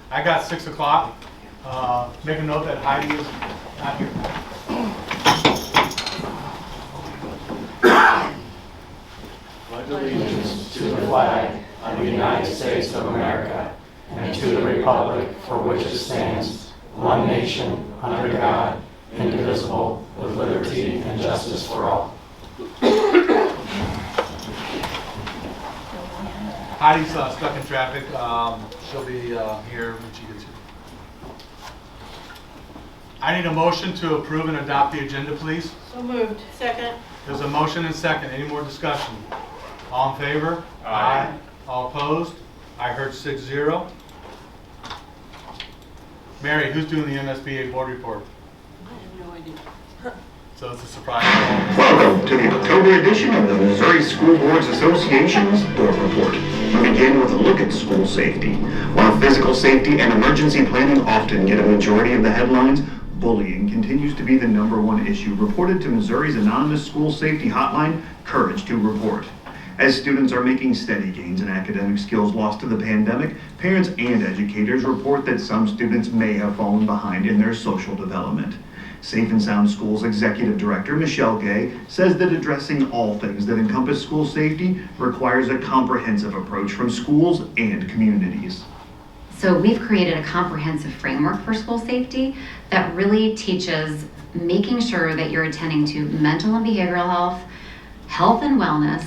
I got 6 o'clock. Make a note that Heidi is not here. Pledge allegiance to the flag of the United States of America and to the republic for which it stands, one nation, under God, indivisible, with liberty and justice for all. Heidi's stuck in traffic. She'll be here when she gets here. I need a motion to approve and adopt the agenda, please. So moved. Second. There's a motion and second. Any more discussion? All in favor? Aye. All opposed? I heard 6-0. Mary, who's doing the MSBA board report? I have no idea. So it's a surprise. Welcome to the October edition of the Missouri School Boards Association's Board Report. We begin with a look at school safety. While physical safety and emergency planning often get a majority of the headlines, bullying continues to be the #1 issue reported to Missouri's anonymous school safety hotline, Courage to Report. As students are making steady gains in academic skills lost to the pandemic, parents and educators report that some students may have fallen behind in their social development. Safe and Sound Schools Executive Director Michelle Gay says that addressing all things that encompass school safety requires a comprehensive approach from schools and communities. So we've created a comprehensive framework for school safety that really teaches making sure that you're attending to mental and behavioral health, health and wellness,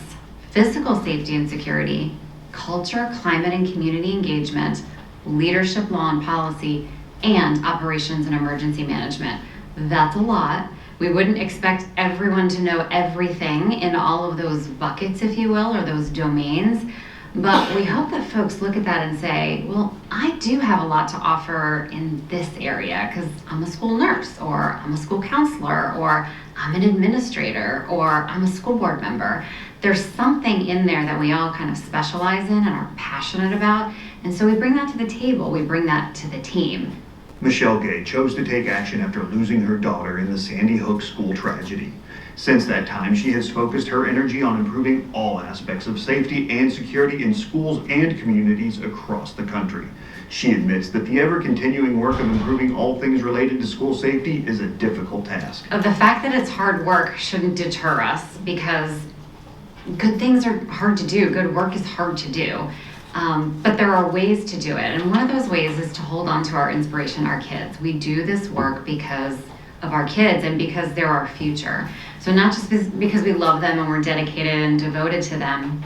physical safety and security, culture, climate and community engagement, leadership, law and policy, and operations and emergency management. That's a lot. We wouldn't expect everyone to know everything in all of those buckets, if you will, or those domains. But we hope that folks look at that and say, well, I do have a lot to offer in this area because I'm a school nurse, or I'm a school counselor, or I'm an administrator, or I'm a school board member. There's something in there that we all kind of specialize in and are passionate about. And so we bring that to the table. We bring that to the team. Michelle Gay chose to take action after losing her daughter in the Sandy Hook school tragedy. Since that time, she has focused her energy on improving all aspects of safety and security in schools and communities across the country. She admits that the ever-continuing work of improving all things related to school safety is a difficult task. The fact that it's hard work shouldn't deter us, because good things are hard to do. Good work is hard to do. But there are ways to do it. And one of those ways is to hold on to our inspiration, our kids. We do this work because of our kids and because they're our future. So not just because we love them and we're dedicated and devoted to them,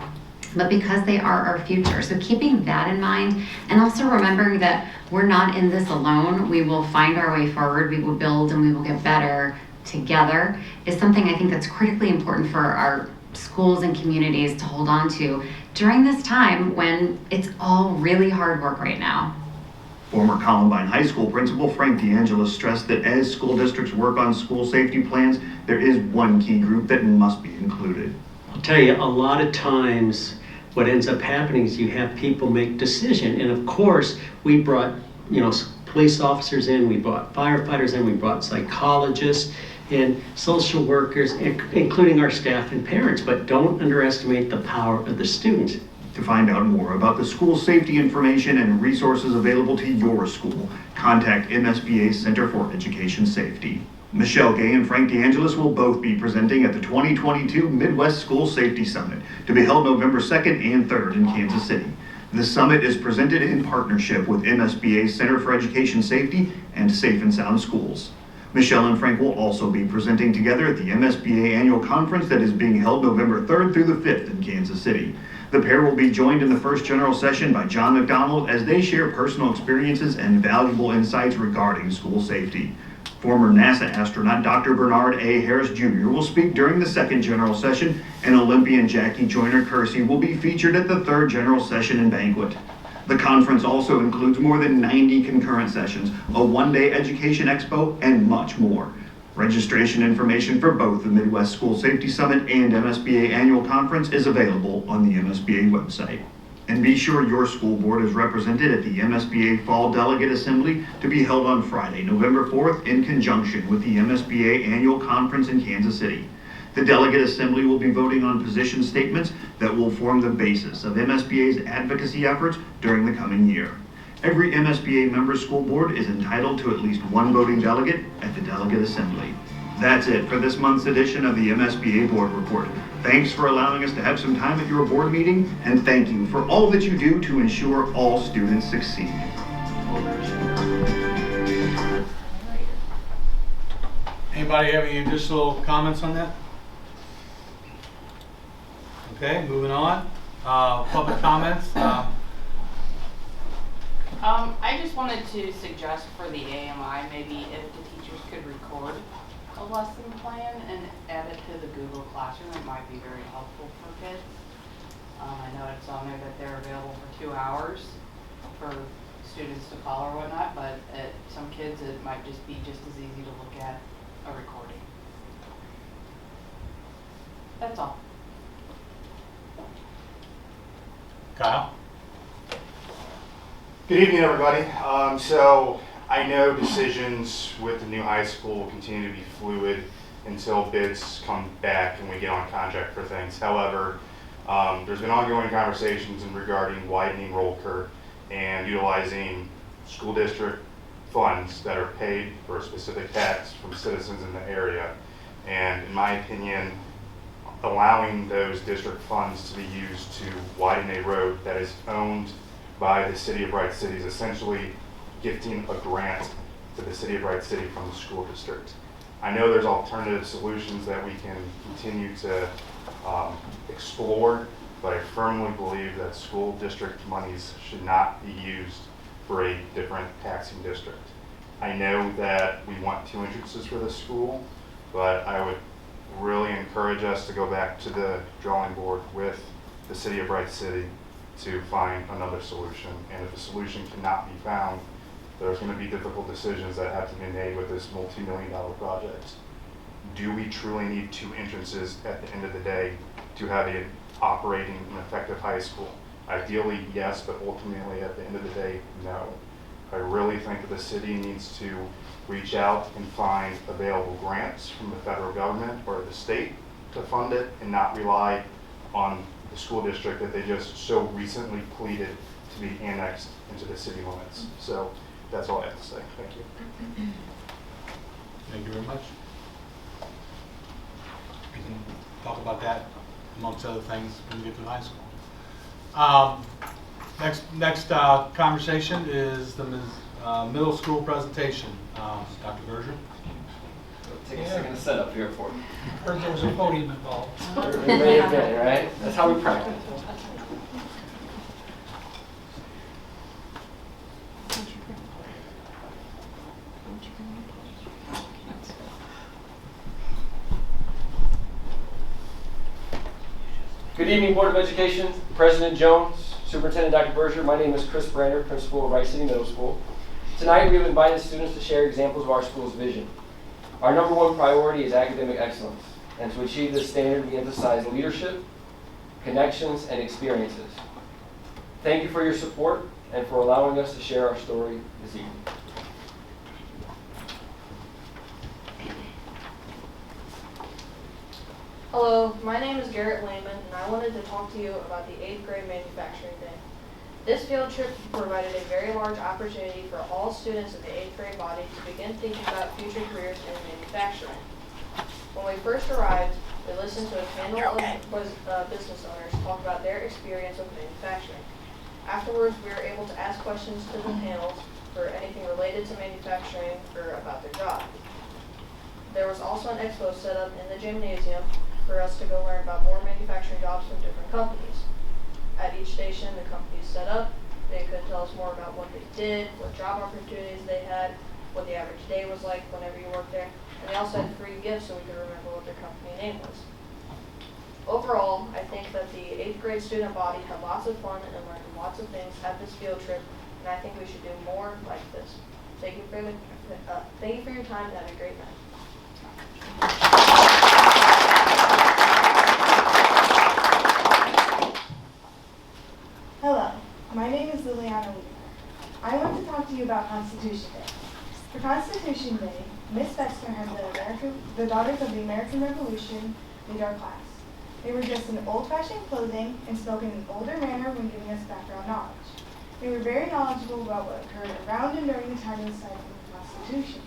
but because they are our future. So keeping that in mind, and also remembering that we're not in this alone. We will find our way forward, we will build, and we will get better together, is something I think that's critically important for our schools and communities to hold on to during this time when it's all really hard work right now. Former Columbine High School principal Frank DeAngelis stressed that as school districts work on school safety plans, there is one key group that must be included. I'll tell you, a lot of times what ends up happening is you have people make decisions. And of course, we brought, police officers in, we brought firefighters in, we brought psychologists and social workers, including our staff and parents, but don't underestimate the power of the students. To find out more about the school safety information and resources available to your school, contact MSBA Center for Education Safety. Michelle Gay and Frank DeAngelis will both be presenting at the 2022 Midwest School Safety Summit, to be held November 2nd and 3rd in Kansas City. The summit is presented in partnership with MSBA Center for Education Safety and Safe and Sound Schools. Michelle and Frank will also be presenting together at the MSBA Annual Conference that is being held November 3rd through the 5th in Kansas City. The pair will be joined in the first general session by John McDonald as they share personal experiences and valuable insights regarding school safety. Former NASA astronaut Dr. Bernard A. Harris Jr. will speak during the second general session, and Olympian Jackie Joyner-Kersee will be featured at the third general session and banquet. The conference also includes more than 90 concurrent sessions, a one-day education expo, and much more. Registration information for both the Midwest School Safety Summit and MSBA Annual Conference is available on the MSBA website. And be sure your school board is represented at the MSBA Fall Delegate Assembly, to be held on Friday, November 4th, in conjunction with the MSBA Annual Conference in Kansas City. The Delegate Assembly will be voting on position statements that will form the basis of MSBA's advocacy efforts during the coming year. Every MSBA member school board is entitled to at least one voting delegate at the delegate assembly. That's it for this month's edition of the MSBA Board Report. Thanks for allowing us to have some time at your board meeting, and thank you for all that you do to ensure all students succeed. Anybody have any additional comments on that? Okay, moving on. Public comments. I just wanted to suggest for the AMI, maybe if the teachers could record a lesson plan and add it to the Google Classroom, it might be very helpful for kids. I know it's on there that they're available for 2 hours for students to follow or whatnot, but some kids it might just be just as easy to look at a recording. That's all. Kyle? Good evening, everybody. So I know decisions with the new high school will continue to be fluid until bids come back and we get on contract for things. However, there's been ongoing conversations regarding widening roll curve and utilizing school district funds that are paid for a specific tax from citizens in the area. And in my opinion, allowing those district funds to be used to widen a road that is owned by the city of Wright City is essentially gifting a grant to the city of Wright City from the school district. I know there's alternative solutions that we can continue to explore, but I firmly believe that school district monies should not be used for a different taxing district. I know that we want 2 entrances for this school, but I would really encourage us to go back to the drawing board with the city of Wright City to find another solution. And if a solution cannot be found, there's going to be difficult decisions that have to be made with this multi-million-dollar project. Do we truly need 2 entrances at the end of the day to have an operating and effective high school? Ideally, yes, but ultimately at the end of the day, no. I really think that the city needs to reach out and find available grants from the federal government or the state to fund it and not rely on the school district that they just so recently pleaded to be annexed into the city limits. So that's all I have to say. Thank you. Thank you very much. We can talk about that amongst other things when we get to high school. Next conversation is the middle school presentation. Dr. Berger. Take a second to set up here for you. Heard there was a podium involved. It may have been, right? That's how we practice. Good evening, Board of Education, President Jones, Superintendent Dr. Berger. My name is Chris Brander, Principal of Wright City Middle School. Tonight we have invited students to share examples of our school's vision. Our number one priority is academic excellence, and to achieve this standard we emphasize leadership, connections, and experiences. Thank you for your support and for allowing us to share our story this evening. Hello, my name is Garrett Lehman, and I wanted to talk to you about the 8th grade manufacturing day. This field trip provided a very large opportunity for all students in the 8th grade body to begin thinking about future careers in manufacturing. When we first arrived, we listened to a panel of business owners talk about their experience with manufacturing. Afterwards, we were able to ask questions to the panels for anything related to manufacturing or about their job. There was also an expo set up in the gymnasium for us to go learn about more manufacturing jobs from different companies. At each station, the companies set up, they could tell us more about what they did, what job opportunities they had, what the average day was like whenever you worked there, and they also had free gifts so we could remember what their company name was. Overall, I think that the 8th grade student body had lots of fun and learned lots of things at this field trip, and I think we should do more like this. Thank you for your time and have a great night. Hello, my name is Liliana Weaver. I want to talk to you about Constitution Day. For Constitution Day, Miss Fexner had the Daughters of the American Revolution lead our class. They were dressed in old-fashioned clothing and spoke in an older manner when giving us background knowledge. They were very knowledgeable about what occurred around and during the time of the signing of the Constitution.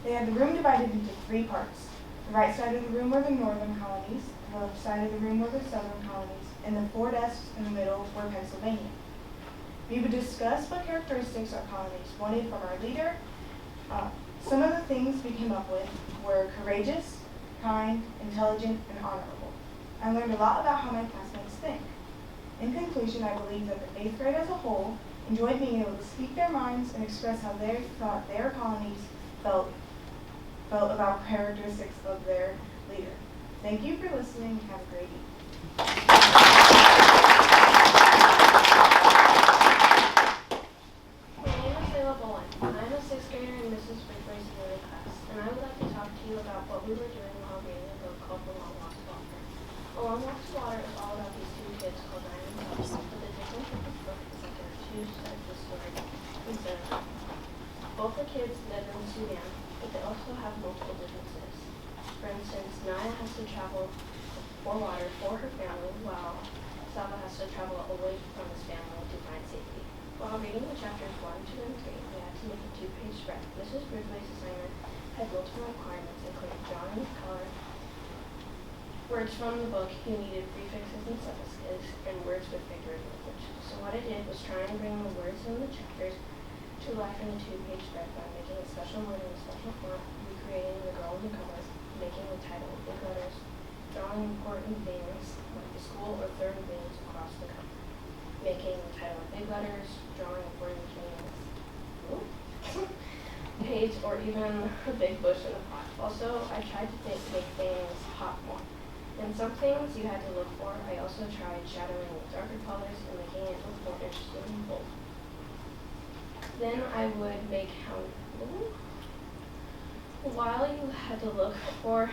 They had the room divided into 3 parts. The right side of the room were the northern colonies, the left side of the room were the southern colonies, and the 4 desks in the middle were Pennsylvania. We would discuss what characteristics our colonies wanted from our leader. Some of the things we came up with were courageous, kind, intelligent, and honorable. I learned a lot about how my classmates think. In conclusion, I believe that the 8th grade as a whole enjoyed being able to speak their minds and express how they thought their colonies felt about characteristics of their leader. Thank you for listening and have a great evening. My name is Layla Bowen. I'm a 6th grader in Mrs. Bridgway's yoga class, and I would like to talk to you about what we were doing while reading a book called The Long Walk to Water. A Long Walk to Water is all about these 2 kids called Ryan and Kelsey, but the difference with this book is that there are 2 sides of the story instead of one. Both the kids live in Sudan, but they also have multiple differences. For instance, Naya has to travel for water for her family, while Salva has to travel away from his family to find safety. While reading the chapters 1, 2, and 3, we had to make a 2-page spread. Mrs. Bridgway's assignment had multiple requirements, including drawing, color, words from the book. You needed prefixes and suffixes, and words with figurative language. So what I did was try and bring the words in the chapters to life in a 2-page spread by making a special word in a special font, recreating the girl in the covers, making the title with big letters, drawing important things like the school or third things across the cover, making the title with big letters, drawing important things, page, or even a big bush in a pot. Also, I tried to make things pop more. In some things you had to look for, I also tried shadowing with darker colors and making it look more interesting and bold. Then I would make while you had to look for,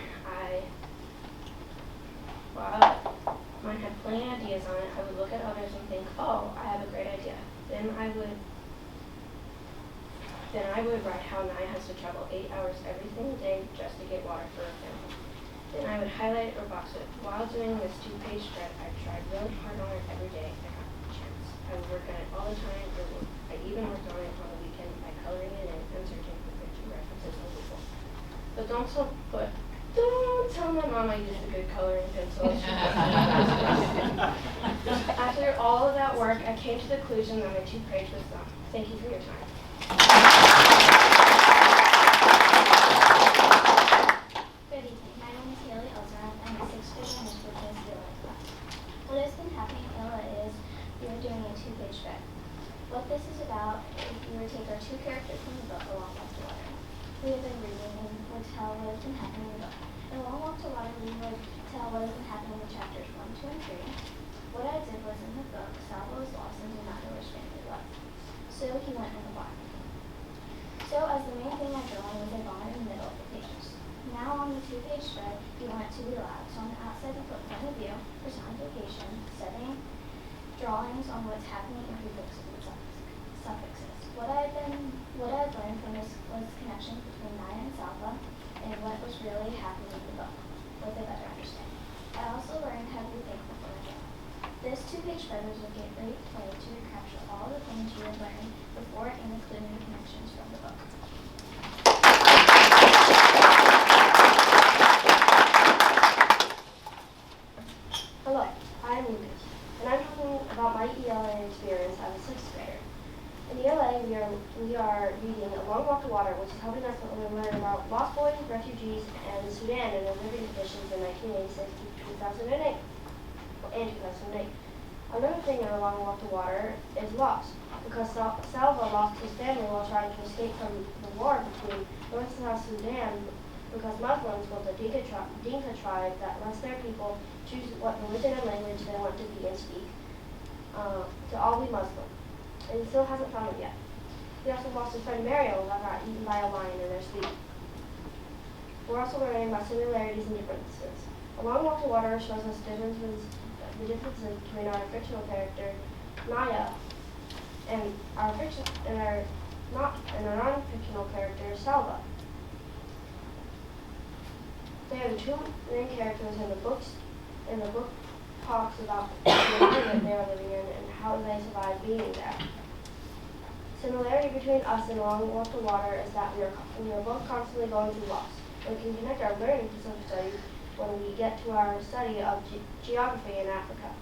while mine had plenty of ideas on it, I would look at others and think, oh, I have a great idea. Then I would write how Naya has to travel 8 hours every single day just to get water for her family. Then I would highlight or box it. While doing this 2-page spread, I tried really hard on it every day I got the chance. I would work on it all the time, I even worked on it on the weekend by coloring it in and searching for picture references on Google. But don't tell my mom I used a good coloring pencil. After all of that work, I came to the conclusion that my 2-page was done. Thank you for your time. Good evening. My name is Haley Elzarov. I'm a 6th grader in Mr. Bridgway's yoga class. What has been happening in Ella is we are doing a 2-page spread. What this is about is we would take our 2 characters from the book, A Long Walk to Water. We have been reading and would tell what has been happening in the book. In A Long Walk to Water, we would tell what has been happening in chapters 1, 2, and 3. What I did was in the book, Salva was lost and did not know where his family was. So he went in the water. So as the main thing I drew on was a bar in the middle of the pages. Now on the 2-page spread, we want it to be loud. So on the outside of the book point of view, personification, setting, drawings on what's happening in prefixes and suffixes. What I've learned from this was connections between Naya and Salva and what was really happening in the book, with a better understanding. I also learned how to be thankful for my job. This 2-page spread was a great way to capture all the things you had learned before and including the connections from the book. Hello, I'm Lucas, and I'm talking about my ELA experience as a 6th grader. In ELA, we are reading A Long Walk to Water, which is helping us learn about lost boys, refugees, and Sudan and their living conditions in 1986 to 2008. Another thing in A Long Walk to Water is loss, because Salva lost his family while trying to escape from the war between North and South Sudan, because Muslims was a Dinka tribe that lets their people choose what religion and language they want to be and speak, to all be Muslim. And he still hasn't found it yet. He also lost his friend Mario that got eaten by a lion in their sleep. We're also learning about similarities and differences. A Long Walk to Water shows us the differences between our fictional character, Naya, and our non-fictional character, Salva. They are the 2 main characters in the book talks about the environment they are living in and how they survive being there. Similarity between us and Long Walk to Water is that we are both constantly going through loss. We can connect our learning to social studies when we get to our study of geography in Africa.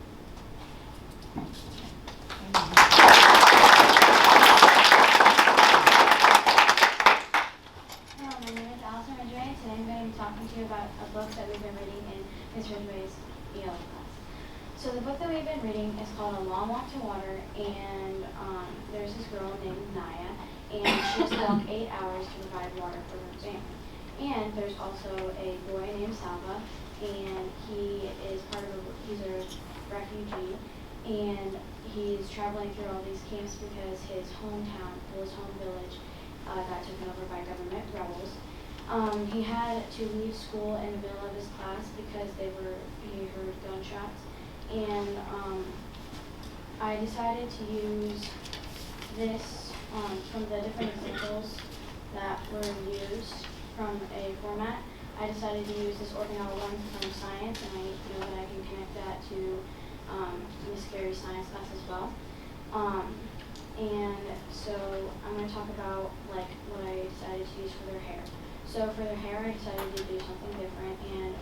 Hello, my name is Allison Ridgway, and today I'm going to be talking to you about a book that we've been reading in Ms. Ridgway's ELA class. So the book that we've been reading is called A Long Walk to Water, and there's this girl named Naya, and she has to walk 8 hours to provide water for her family. And there's also a boy named Salva, and he's a refugee, and he's traveling through all these camps because his hometown, his home village, got taken over by government rebels. He had to leave school in the middle of his class because he heard gunshots. And I decided to use this from the different examples that were used from a format. I decided to use this organelle one from science, and I know that I can connect that to Miss Gary's science class as well. And so I'm going to talk about like what I decided to use for their hair. So for their hair, I decided to do something different, and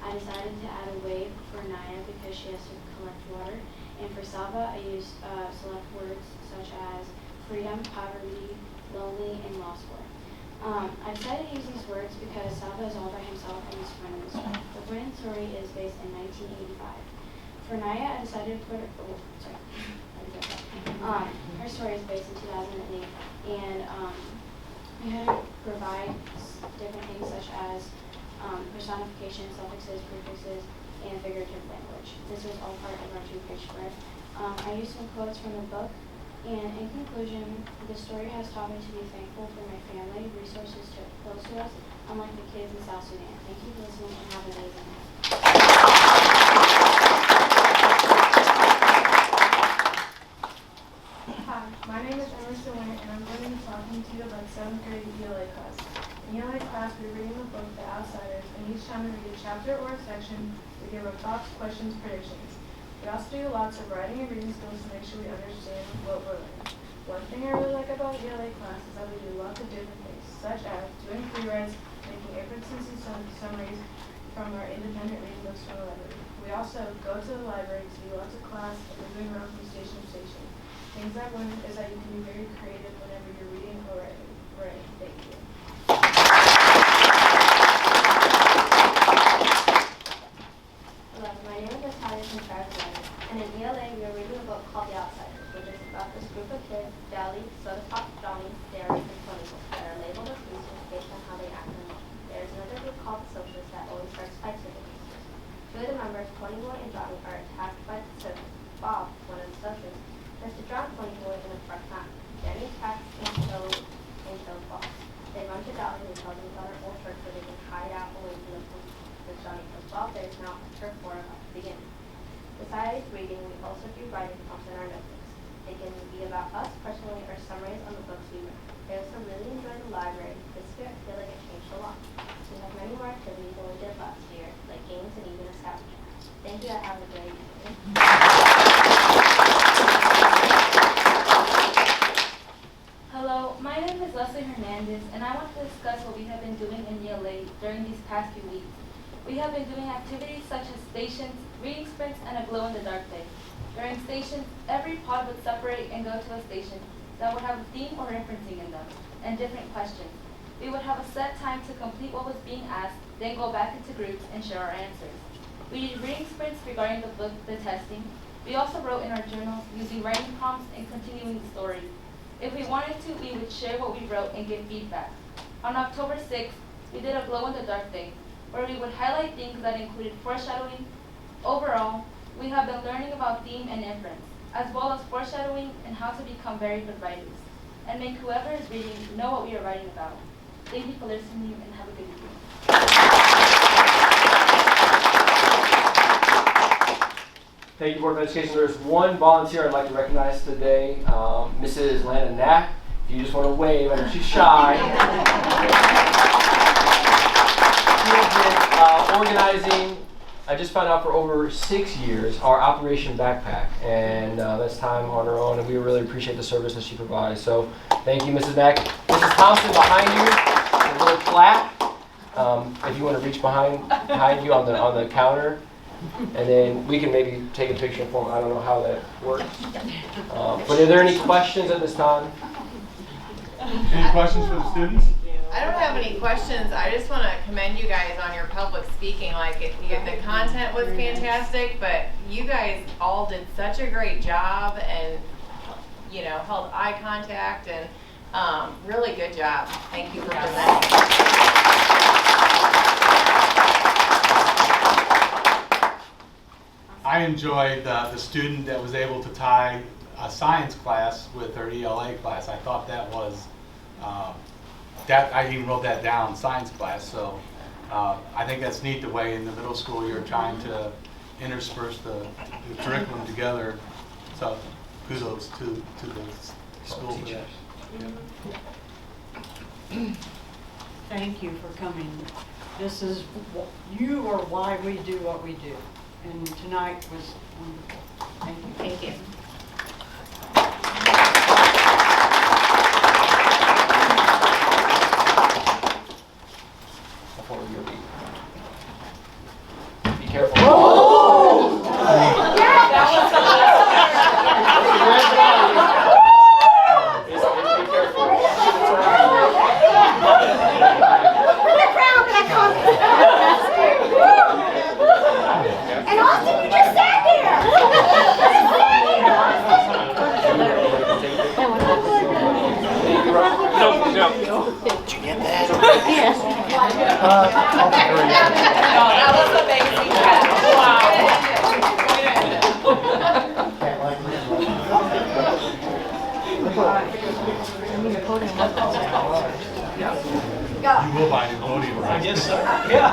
I decided to add a wave for Naya because she has to collect water. And for Salva, I used select words such as freedom, poverty, lonely, and lost for. I decided to use these words because Salva is all by himself and his friend in the story. The Brandon story is based in 1985. For Naya, I decided to put her story is based in 2008, and we had to provide different things such as personification, suffixes, prefixes, and figurative language. This was all part of our 2-page spread. I used some quotes from the book, and in conclusion, the story has taught me to be thankful for my family, resources close to us, unlike the kids in South Sudan. Thank you for listening, and have a amazing day. Hi, my name is Emerson Winter, and I'm going to be talking to you about 7th grade ELA class. In ELA class, we're reading the book The Outsiders, and each time we read a chapter or a section, we give our thoughts, questions, predictions. We also do lots of writing and reading skills to make sure we understand what we're learning. One thing I really like about ELA class is that we do lots of different things, such as doing free writes, making inferences and summaries from our independent reading books from the library. We also go to the library to do lots of class and moving around from station to station. Things I've learned is that you can be very creative whenever you're reading or writing. Thank you. Hello, my name is Natalia from Paris, and in ELA we are reading a book called The Outsiders, which is about this group of kids, Dally, Soda Pop, Johnny, Derek, and Ponyville, that are labeled as losers based on how they act and look. There is another group called the Socialists that always starts fights with the losers. Two of the members, Ponyboy and Johnny, are attacked by the Socialists. Bob, one of the Socialists, tries to drown Ponyboy in a park fountain. Danny attacks and kills Bob. They run to Dolly and tell them about her old church where they can hide out away from the police. As Johnny kills Bob, there is now a turf war about to begin. Besides reading, we also do writing prompts in our notebooks. They can be about us personally or summaries on the books we read. I also really enjoy the library. This year I feel like it changed a lot. We have many more activities than we did last year, like games and even a scavenger hunt. Thank you and have a great evening. Hello, my name is Leslie Hernandez, and I want to discuss what we have been doing in ELA during these past few weeks. We have been doing activities such as stations, reading sprints, and a glow-in-the-dark day. During stations, every pod would separate and go to a station that would have a theme or inferencing in them, and different questions. We would have a set time to complete what was being asked, then go back into groups and share our answers. We did reading sprints regarding the book, the testing. We also wrote in our journals using writing prompts and continuing the story. If we wanted to, we would share what we wrote and give feedback. On October 6th, we did a glow-in-the-dark day, where we would highlight things that included foreshadowing. Overall, we have been learning about theme and inference, as well as foreshadowing and how to become very good writers, and make whoever is reading know what we are writing about. Thank you for listening, and have a good evening. Thank you, Board of Education. There's one volunteer I'd like to recognize today, Mrs. Lana Knack. If you just want to wave, I know she's shy. She has been organizing I just found out for over 6 years our Operation Backpack, and that's time on her own, and we really appreciate the service that she provides. So thank you, Mrs. Mack. Mrs. Thompson behind you, a little plaque. If you want to reach behind you on the counter, and then we can maybe take a picture for them. I don't know how that works. But are there any questions at this time? Any questions for the students? I don't have any questions. I just want to commend you guys on your public speaking. Like, the content was fantastic, but you guys all did such a great job and, you know, held eye contact, and really good job. Thank you for presenting. I enjoyed the student that was able to tie a science class with her ELA class. I thought that was, I even wrote that down, science class. So I think that's neat the way in the middle school you're trying to intersperse the curriculum together. So kudos to the school for that. Yeah. Thank you for coming. This is, you are why we do what we do. And tonight was wonderful. Thank you. Thank you. Before we go, be careful. Oh! Yeah, that was Be careful. Put the crown back on. And Austin, you just sat there. Did you get that? Yes. No, that was amazing. You will buy a new podium, right? I guess so, yeah.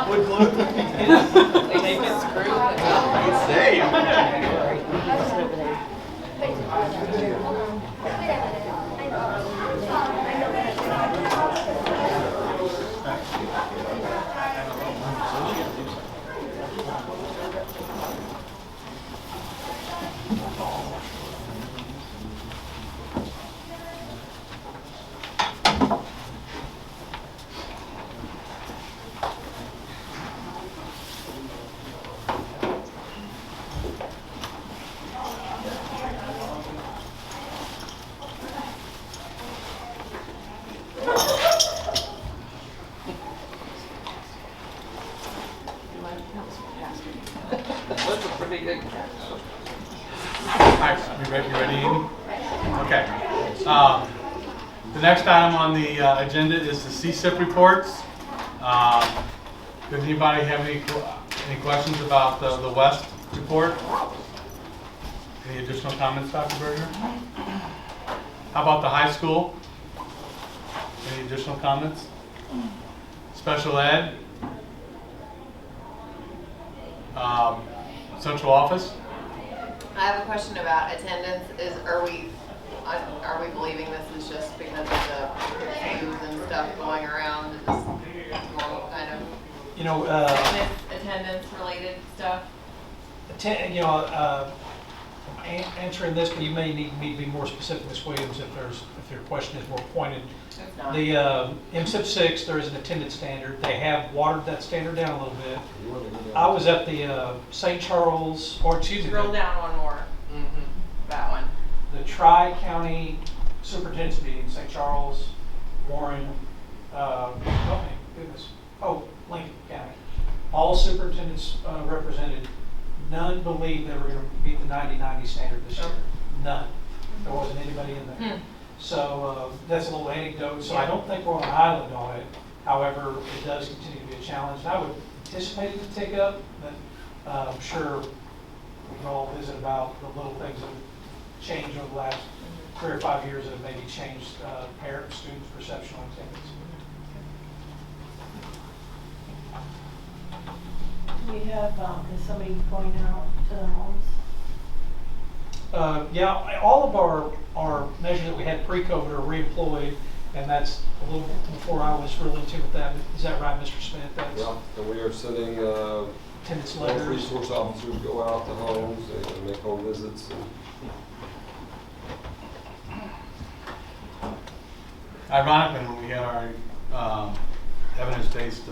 Wood glue. They can screw That's a pretty good catch. Alright, you ready, Amy? Okay. The next item on the agenda is the CSIP reports. Does anybody have any questions about the West report? Any additional comments, Dr. Berger? How about the high school? Any additional comments? Special ed? Central office? I have a question about attendance. Are we believing this is just because of the flu and stuff going around? Is this normal kind of attendance related stuff? Answering this, but you may need me to be more specific, Ms. Williams, if your question is more pointed. If not. The MSIP 6, there is an attendance standard. They have watered that standard down a little bit. I was at the St. Charles, or excuse me, Scroll down one more. That one. the Tri-County Superintendent's meeting, St. Charles, Warren, Lincoln County. All superintendents represented. None believed they were going to meet the 90-90 standard this year. None. There wasn't anybody in there. So that's a little anecdote. So I don't think we're on an island on it. However, it does continue to be a challenge. And I would anticipate it to take up, but I'm sure we can all visit about the little things that have changed over the last 3 or 5 years that have maybe changed parent students' perception on attendance. We have, is somebody going out to the homes? Yeah, all of our measures that we had pre-COVID are reemployed, And that's a little bit before I was really into with that. Is that right, Mr. Smith? That's Yeah, and we are sending attendance both letters. resource officers go out to homes and make home visits. Ironically, when we had our evidence-based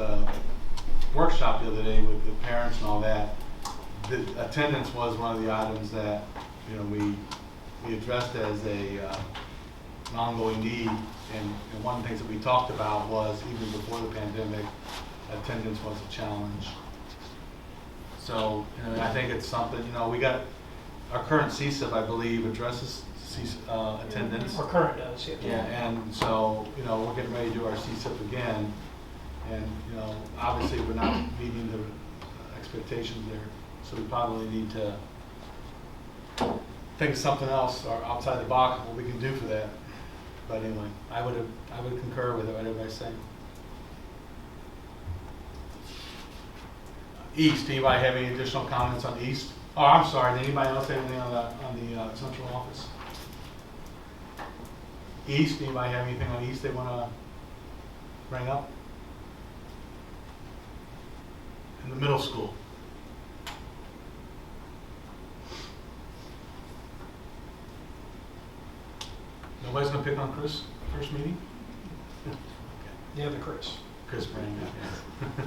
workshop the other day with the parents and all that, the attendance was one of the items that, you know, we addressed as an ongoing need. And one of the things that we talked about was, even before the pandemic, attendance was a challenge. So, you know, I think it's something, you know, we got, our current CSIP, I believe, addresses attendance. Our current does, yeah. Yeah, and so, you know, we're getting ready to do our CSIP again. And, you know, obviously we're not meeting the expectations there. So we probably need to think of something else or outside the box, what we can do for that. But anyway, I would concur with what everybody's saying. East, anybody have any additional comments on East? Oh, I'm sorry, did anybody else have anything on the central office? East, anybody have anything on East they want to bring up? In the middle school. Nobody's going to pick on Chris first meeting? Yeah, the Chris. Chris Brand, yes.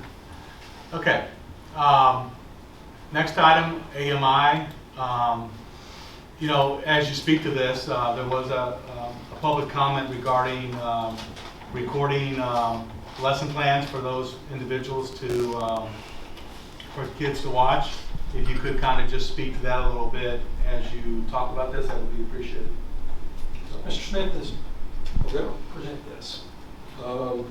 Okay. Next item, AMI. You know, as you speak to this, there was a public comment regarding recording lesson plans for those individuals to, for kids to watch. If you could kind of just speak to that a little bit as you talk about this, that would be appreciated. Mr. Smith is Okay. present this. All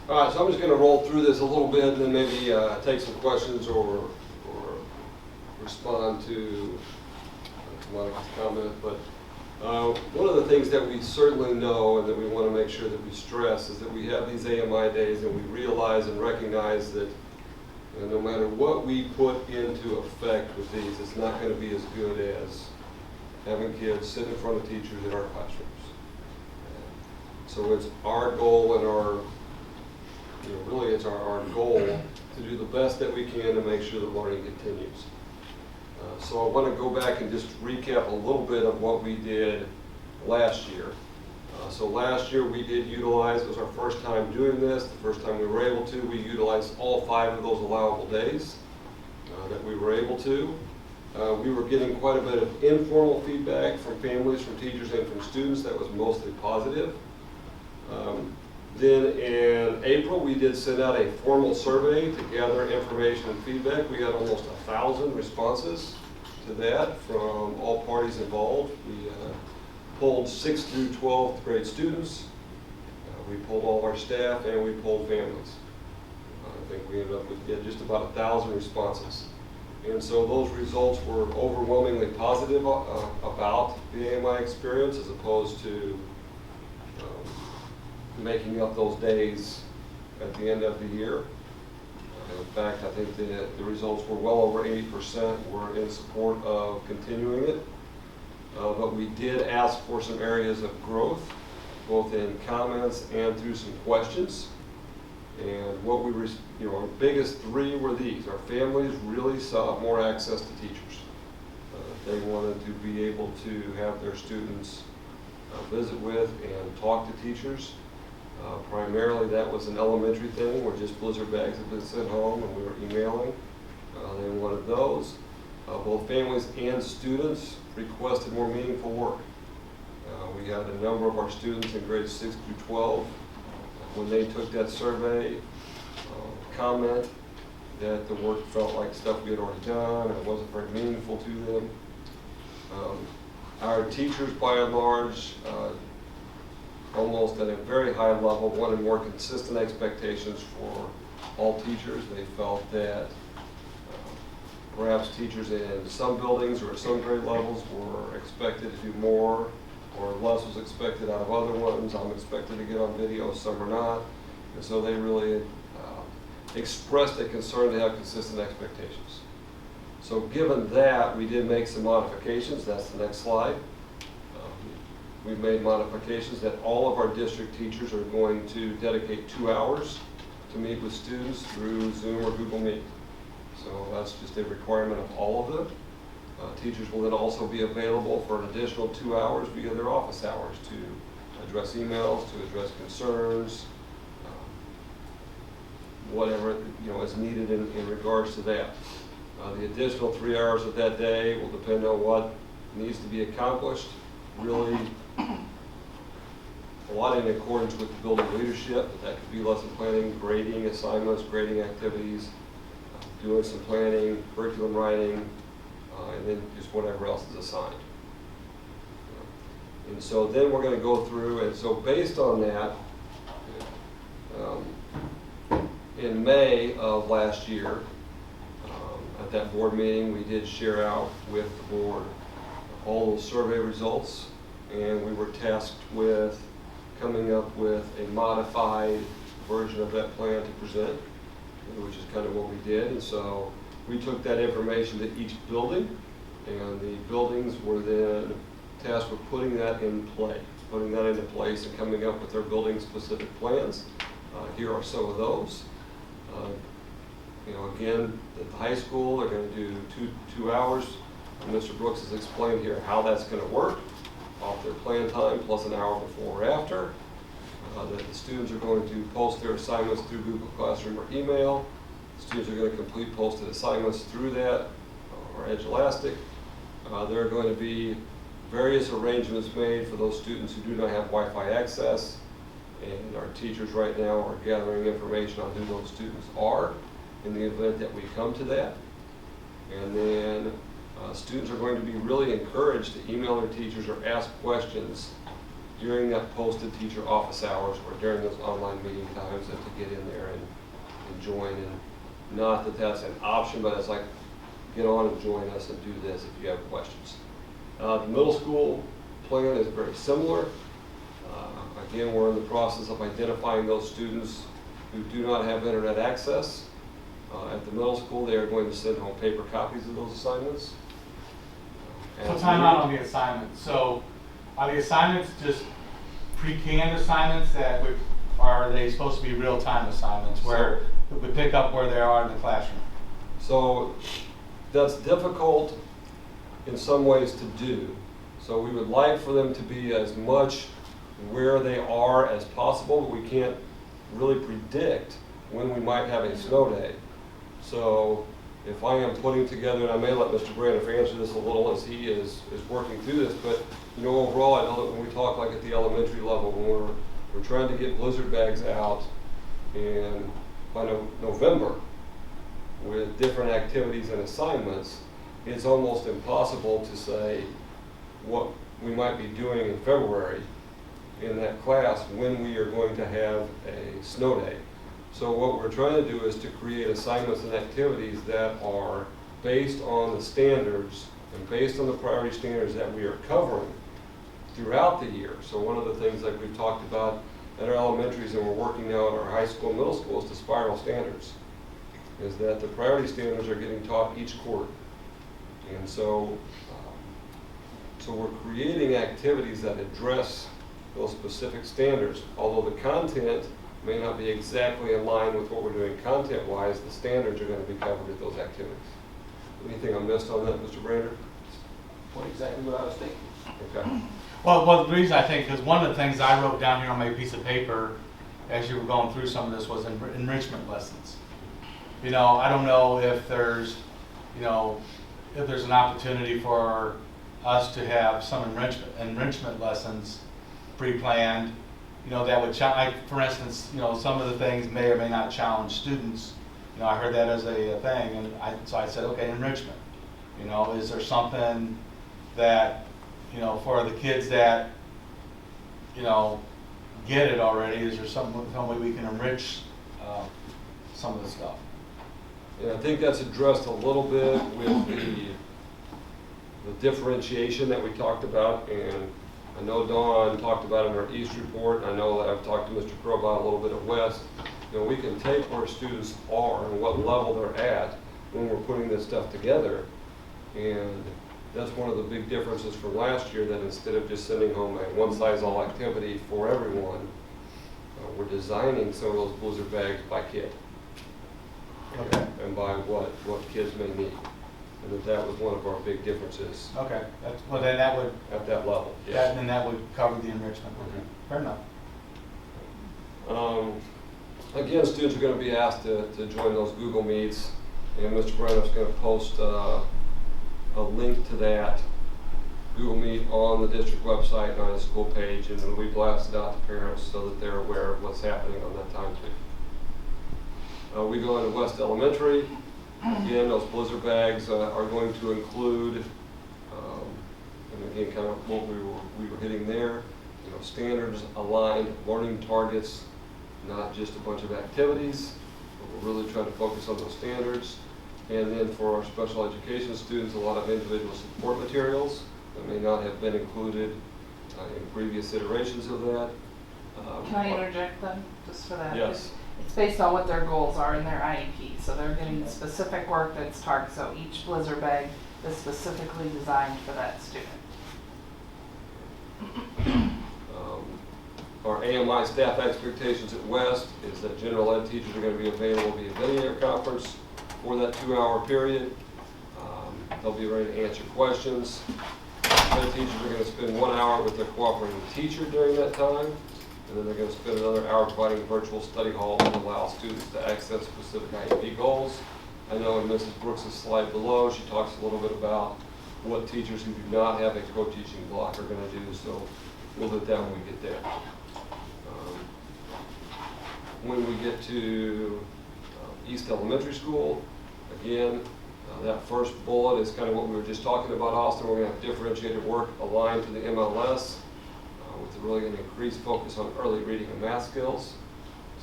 right, so I'm just going to roll through this a little bit and then maybe take some questions or respond to Monica's comment. But one of the things that we certainly know and that we want to make sure that we stress is that we have these AMI days and we realize and recognize that no matter what we put into effect with these, it's not going to be as good as having kids sit in front of teachers in our classrooms. So it's our goal and our, really it's our goal to do the best that we can to make sure that learning continues. So I want to go back and just recap a little bit of what we did last year. So last year we did utilize, it was our first time doing this, the first time we were able to, we utilized all 5 of those allowable days that we were able to. We were getting quite a bit of informal feedback from families, from teachers, and from students that was mostly positive. Then in April, we did send out a formal survey to gather information and feedback. We got almost 1,000 responses to that from all parties involved. We polled 6th through 12th grade students. We polled all our staff, and we polled families. I think we ended up with just about 1,000 responses. And so those results were overwhelmingly positive about the AMI experience as opposed to making up those days at the end of the year. In fact, I think the results were well over 80% were in support of continuing it. But we did ask for some areas of growth, both in comments and through some questions. And what we were, our biggest 3 were these. Our families really saw more access to teachers. They wanted to be able to have their students visit with and talk to teachers. Primarily that was an elementary thing where just blizzard bags had been sent home and we were emailing. They wanted those. Both families and students requested more meaningful work. We had a number of our students in grades 6 through 12, when they took that survey, comment that the work felt like stuff we had already done and it wasn't very meaningful to them. Our teachers, by and large, almost at a very high level, wanted more consistent expectations for all teachers. They felt that perhaps teachers in some buildings or at some grade levels were expected to do more or less was expected out of other ones. I'm expected to get on video, some are not. And so they really expressed a concern to have consistent expectations. So given that, we did make some modifications. That's the next slide. we've made modifications that all of our district teachers are going to dedicate 2 hours to meet with students through Zoom or Google Meet. So that's just a requirement of all of them. Teachers will then also be available for an additional 2 hours via their office hours to address emails, to address concerns, whatever is needed in regards to that. The additional 3 hours of that day will depend on what needs to be accomplished. Really, a lot in accordance with the building leadership, but that could be lesson planning, grading assignments, grading activities, doing some planning, curriculum writing, and then just whatever else is assigned. And so then we're going to go through, and so based on that, in May of last year, at that board meeting, we did share out with the board all those survey results, and we were tasked with coming up with a modified version of that plan to present, which is kind of what we did. And so we took that information to each building, and the buildings were then tasked with putting that in into place and coming up with their building-specific plans. Here are some of those. Again, at the high school, they're going to do two hours. And Mr. Brooks has explained here how that's going to work off their plan time plus an hour before or after. That the students are going to post their assignments through Google Classroom or email. Students are going to complete posted assignments through that or Edge Elastic. There are going to be various arrangements made for those students who do not have Wi-Fi access. And our teachers right now are gathering information on who those students are in the event that we come to that. And then students are going to be really encouraged to email their teachers or ask questions during that posted teacher office hours or during those online meeting times, and to get in there and join. And not that that's an option, but it's like, get on and join us and do this if you have questions. The middle school plan is very similar. Again, we're in the process of identifying those students who do not have internet access. At the middle school, they are going to send home paper copies of those assignments. So time out on the assignments. So are the assignments just pre-canned assignments are they supposed to be real-time assignments where we pick up where they are in the classroom? So that's difficult in some ways to do. So we would like for them to be as much where they are as possible, but we can't really predict when we might have a snow day. So if I am putting together, and I may let Mr. Braniff answer this a little as he is working through this, but overall I know that when we talk like at the elementary level, when we're trying to get blizzard bags out by November with different activities and assignments, it's almost impossible to say what we might be doing in February in that class when we are going to have a snow day. So what we're trying to do is to create assignments and activities that are based on the standards and based on the priority standards that we are covering throughout the year. So one of the things that we've talked about at our elementaries and we're working now at our high school and middle school is the spiral standards. Is that the priority standards are getting taught each quarter. And so we're creating activities that address those specific standards. Although the content may not be exactly in line with what we're doing content-wise, the standards are going to be covered at those activities. Anything I missed on that, Mr. Brander? What exactly what I was thinking. Okay. Well, the reason I think, because one of the things I wrote down here on my piece of paper as you were going through some of this was enrichment lessons. I don't know if there's an opportunity for us to have some enrichment lessons pre-planned, that would for instance, some of the things may or may not challenge students. I heard that as a thing, and so I said, okay, enrichment. Is there something that, for the kids that, get it already, is there some way we can enrich some of the stuff? And I think that's addressed a little bit with the differentiation that we talked about, and I know Dawn talked about it in our East report, and I know that I've talked to Mr. Crow about a little bit of West. We can take where students are and what level they're at when we're putting this stuff together, and That's one of the big differences from last year, that instead of just sending home a one-size-all activity for everyone, we're designing some of those blizzard bags by kid. Okay. And by what kids may need. And that was one of our big differences. Okay, well then that would, at that level. Yeah. then that would cover the enrichment. Okay, fair enough. Again, students are going to be asked to join those Google Meets, and Mr. Brenner's going to post a link to that Google Meet on the district website and on the school page, and it'll be blasted out to parents so that they're aware of what's happening on that time too. We go into West Elementary. Again, those blizzard bags are going to include, and again, kind of what we were hitting there, standards aligned learning targets, not just a bunch of activities, but we're really trying to focus on those standards. And then for our special education students, a lot of individual support materials that may not have been included in previous iterations of that. Can I interject then, just for that? Yes. It's based on what their goals are in their IEP, so they're getting specific work that's targeted, so each blizzard bag is specifically designed for that student. Our AMI staff expectations at West is that general ed teachers are going to be available via video conference for that 2-hour period. They'll be ready to answer questions. Ed teachers are going to spend 1 hour with their cooperating teacher during that time, and then they're going to spend another hour providing virtual study hall to allow students to access specific IEP goals. I know in Mrs. Brooks' slide below, she talks a little bit about what teachers who do not have a co-teaching block are going to do, so we'll hit that when we get there. When we get to East Elementary School, again, that first bullet is kind of what we were just talking about, Austin. We're going to have differentiated work aligned to the MLS, with really an increased focus on early reading and math skills.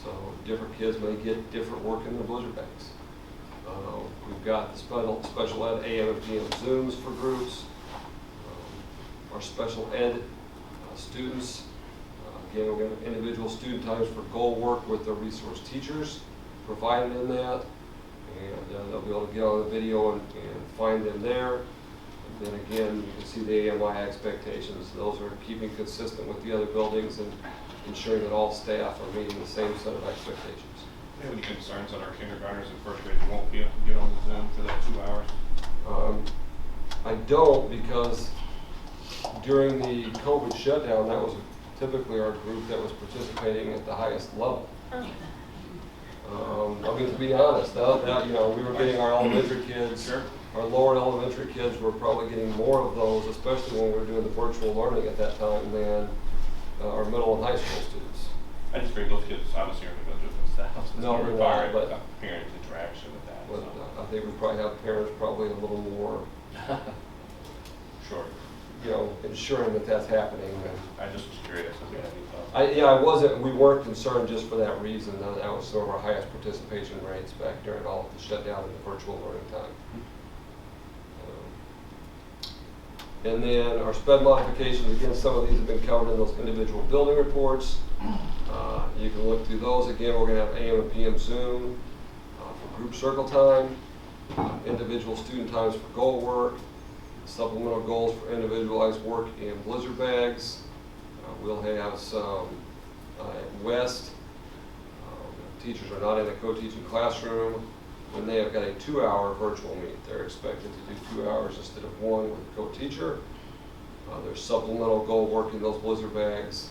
So different kids may get different work in their blizzard bags. We've got the special ed AM and PM Zooms for groups. Our special ed students, again, we're going to have individual student times for goal work with the resource teachers provided in that. And they'll be able to get on the video and find them there. And then again, you can see the AMI expectations. Those are keeping consistent with the other buildings and ensuring that all staff are meeting the same set of expectations. Do you have any concerns that our kindergartners and first graders won't be able to get on the Zoom for that 2 hours? I don't, because during the COVID shutdown, that was typically our group that was participating at the highest level. I mean, to be honest, that we were getting our elementary kids, our lower elementary kids were probably getting more of those, especially when we were doing the virtual learning at that time, than our middle and high school students. I just figured those kids obviously aren't going to do it themselves. No, It's we're required not, but parent interaction with that. But So. I think we probably have parents probably a little more, Sure. ensuring that that's happening. I just was curious if you had any thoughts. We weren't concerned just for that reason. That was some of our highest participation rates back during all of the shutdown and the virtual learning time. And then our sped modifications, again, some of these have been covered in those individual building reports. You can look through those. Again, we're going to have AM and PM Zoom for group circle time, individual student times for goal work, supplemental goals for individualized work in blizzard bags. We'll have some at West. Teachers are not in a co-teaching classroom. When they have got a 2-hour virtual meet, they're expected to do 2 hours instead of 1 with a co-teacher. There's supplemental goal work in those blizzard bags.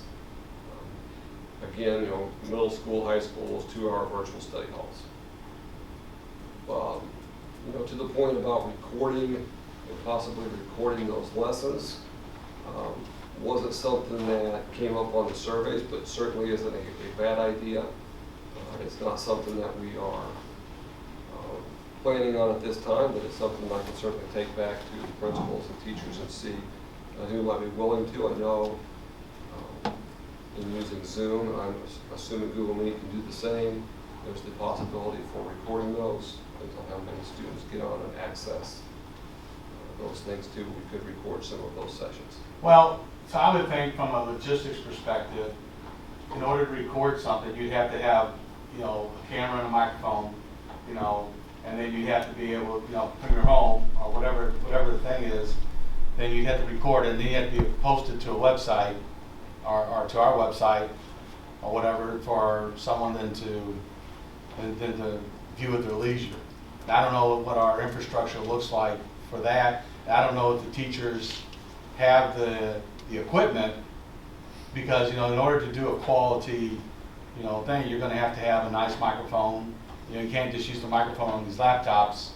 Again, middle school, high school, those 2-hour virtual study halls. To the point about recording and possibly recording those lessons, wasn't something that came up on the surveys, but certainly isn't a bad idea. It's not something that we are planning on at this time, but it's something I can certainly take back to the principals and teachers and see who might be willing to. I know in using Zoom, I'm assuming Google Meet can do the same. There's the possibility for recording those. Depends on how many students get on and access those things too. We could record some of those sessions. Well, so I would think from a logistics perspective, in order to record something, you'd have to have, a camera and a microphone, and then you have to be able, from your home or whatever the thing is, then you'd have to record it, and then you have to be posted to a website, or to our website, or whatever, for someone then to view at their leisure. I don't know what our infrastructure looks like for that. I don't know if the teachers have the equipment, because, you know, in order to do a quality, you know, thing, you're gonna have to have a nice microphone. You know, you can't just use the microphone on these laptops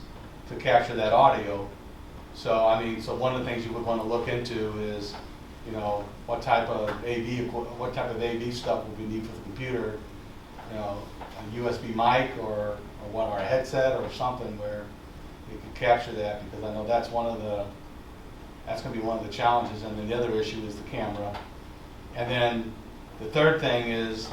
to capture that audio. So, I mean, so one of the things you would want to look into is, you know, what type of AV stuff would we need for the computer, you know, a USB mic or what, or a headset or something where you could capture that, because I know that's going to be one of the challenges. And then the other issue is the camera. And then the third thing is,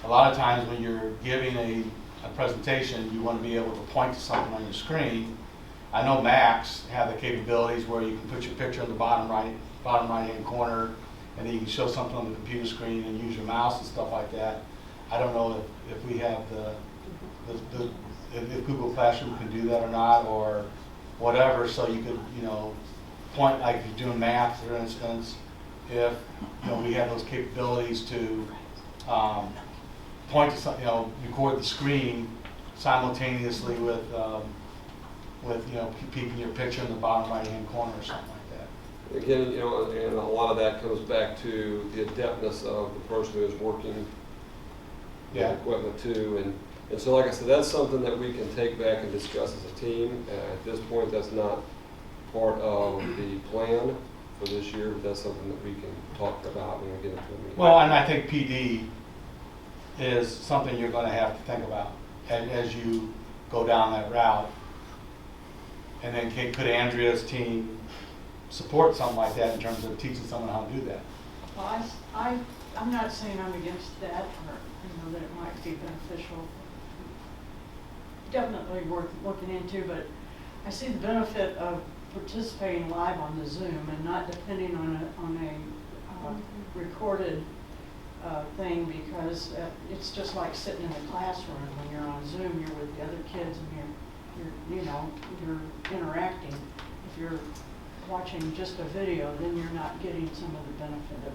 a lot of times when you're giving a presentation, you want to be able to point to something on your screen. I know Macs have the capabilities where you can put your picture in the bottom right hand corner, and then you can show something on the computer screen and use your mouse and stuff like that. I don't know if we have if Google Classroom can do that or not, or whatever. So you could, you know, point, like if you're doing math, for instance, if, you know, we have those capabilities to point to something, you know, record the screen simultaneously with you know, keeping your picture in the bottom right hand corner or something like that. Again, you know, and a lot of that comes back to the adeptness of the person who is working the equipment too. And so, like I said, that's something that we can take back and discuss as a team. At this point, that's not part of the plan for this year, but that's something that we can talk about when we get into a meeting. Well, and I think PD is something you're going to have to think about as you go down that route. And then could Andrea's team support something like that in terms of teaching someone how to do that? Well, I'm not saying I'm against that, or, you know, that it might be beneficial. Definitely worth looking into, but I see the benefit of participating live on the Zoom and not depending on a recorded thing, because it's just like sitting in the classroom. When you're on Zoom, you're with the other kids and you're interacting. If you're watching just a video, then you're not getting some of the benefit of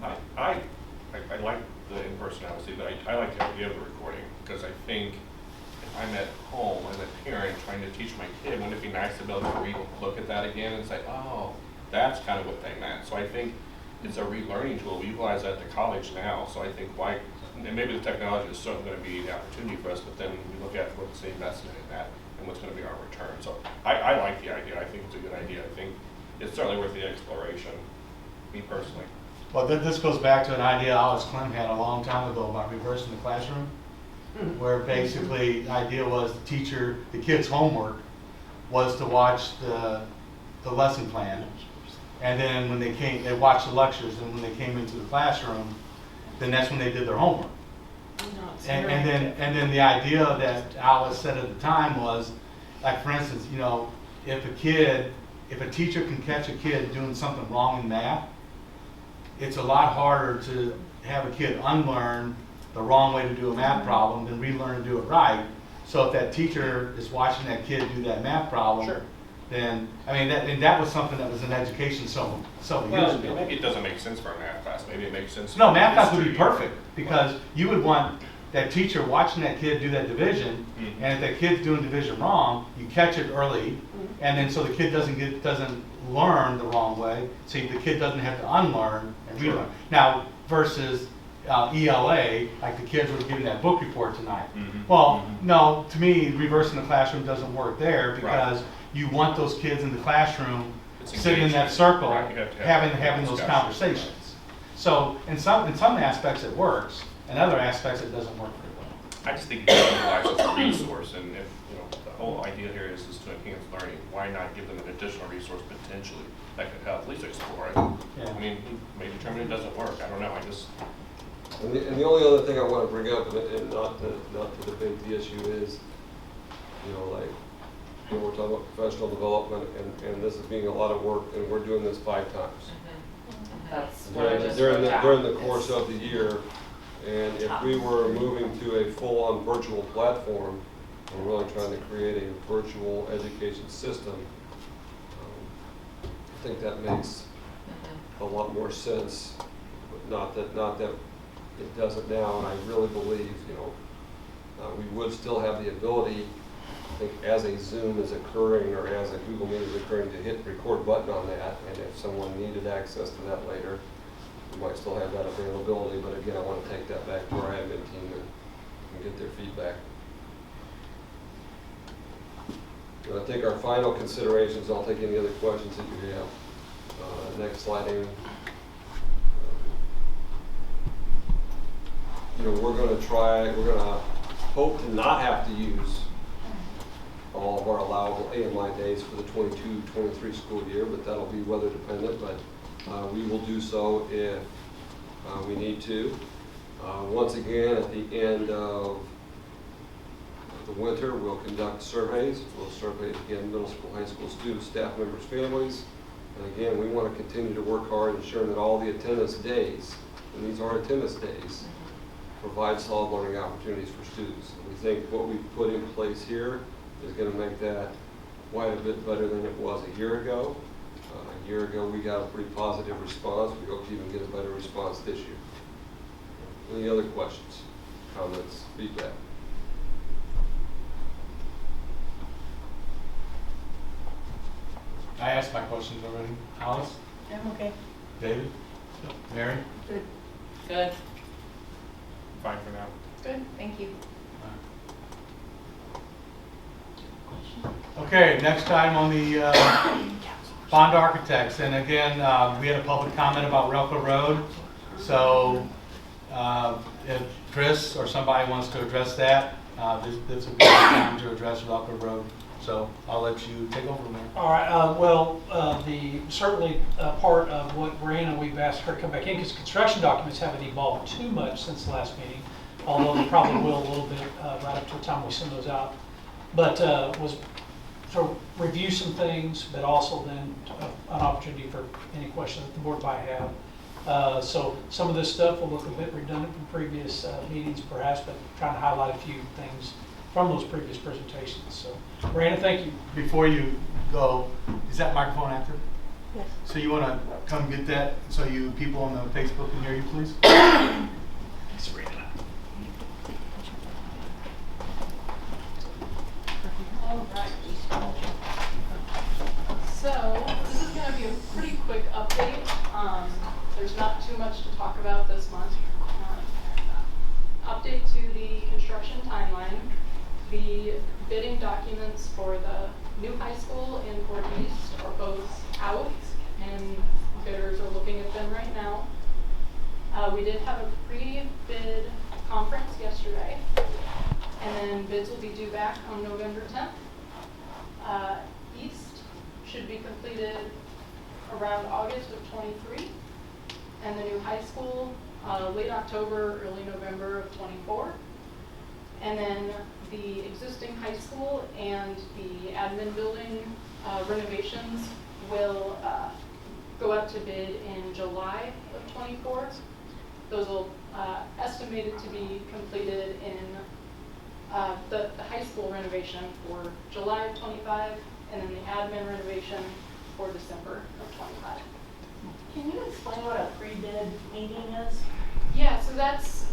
that. I like the in-person, obviously, but I like the idea of the recording, because I think if I'm at home as a parent trying to teach my kid, wouldn't it be nice to be able to look at that again and say, oh, that's kind of what they meant. So I think it's a relearning tool. We utilize that at the college now, so I think and maybe the technology is certainly going to be the opportunity for us, but then we look at what's the investment in that and what's going to be our return. So I like the idea. I think it's a good idea. I think it's certainly worth the exploration, me personally. Well, this goes back to an idea Alice Clem had a long time ago about reversing the classroom, where basically the idea was the kid's homework was to watch the lesson plan, and then when they watched the lectures, and when they came into the classroom, then that's when they did their homework. And then the idea that Alice said at the time was, like, for instance, you know, if a teacher can catch a kid doing something wrong in math, it's a lot harder to have a kid unlearn the wrong way to do a math problem than relearn to do it right. So if that teacher is watching that kid do that math problem, then, I mean, that was something that was in education several years ago. Maybe it doesn't make sense for a math class. Maybe it makes sense. No, math class would be perfect, because you would want that teacher watching that kid do that division, and if that kid's doing division wrong, you catch it early, and then so the kid doesn't learn the wrong way, so the kid doesn't have to unlearn and relearn. Now, versus ELA, like the kids were giving that book report tonight. Well, no, to me, reversing the classroom doesn't work there, because you want those kids in the classroom sitting in that circle, having those conversations. So in some aspects it works, in other aspects it doesn't work very well. I just think you can utilize it as a resource, and if, you know, the whole idea here is to enhance learning, why not give them an additional resource potentially that could help, at least explore it. Yeah. I mean, may determine it doesn't work. I don't know. And the only other thing I want to bring up, and not to debate the issue, is, you know, like, you know, we're talking about professional development, and this is being a lot of work, and we're doing this 5 times. That's during the course of the year. And if we were moving to a full-on virtual platform, and really trying to create a virtual education system, I think that makes a lot more sense, but not that it doesn't now, and I really believe, we would still have the ability, I think, as a Zoom is occurring or as a Google Meet is occurring, to hit record button on that, and if someone needed access to that later, we might still have that availability, but again, I want to take that back to our admin team and get their feedback. And I think our final considerations, I'll take any other questions that you have. Next slide, Amy. We're going to hope to not have to use all of our allowable AMI days for the 22-23 school year, but that'll be weather dependent, but we will do so if we need to. Once again, at the end of the winter, we'll conduct surveys. We'll survey again middle school, high school students, staff members, families. And again, we want to continue to work hard ensuring that all the attendance days, and these are attendance days, provide solid learning opportunities for students. And we think what we've put in place here is going to make that quite a bit better than it was a year ago. A year ago, we got a pretty positive response. We hope to even get a better response this year. Any other questions, comments, feedback? I asked my questions already. Alice? I'm okay. David? Mary? Good. Good. Fine for now. Good, thank you. Okay, next item on the bond architects. And again, we had a public comment about Relco Road. So if Chris or somebody wants to address that, this would be the time to address Relco Road. So I'll let you take over, Mayor. All right, certainly part of what Brianna, we've asked her to come back in, because construction documents haven't evolved too much since the last meeting, although they probably will a little bit right up to the time we send those out. But was to review some things, but also then an opportunity for any questions that the board might have. So some of this stuff will look a bit redundant from previous meetings perhaps, but trying to highlight a few things from those previous presentations. So, Brandon, thank you. Before you go, is that microphone active? Yes. So you want to come get that so you people on the Facebook can hear you, please? Thanks, Brandon. All right. So this is going to be a pretty quick update. There's not too much to talk about this month. Update to the construction timeline. The bidding documents for the new high school and Fort East are both out, and bidders are looking at them right now. We did have a pre-bid conference yesterday, and then bids will be due back on November 10th. East should be completed around August of 23, and the new high school late October, early November of 24. And then the existing high school and the admin building renovations will go out to bid in July of 24. Those will estimated to be completed in the high school renovation for July of 25, and then the admin renovation for December of 25. Can you explain what a pre-bid meeting is? Yeah, so that's,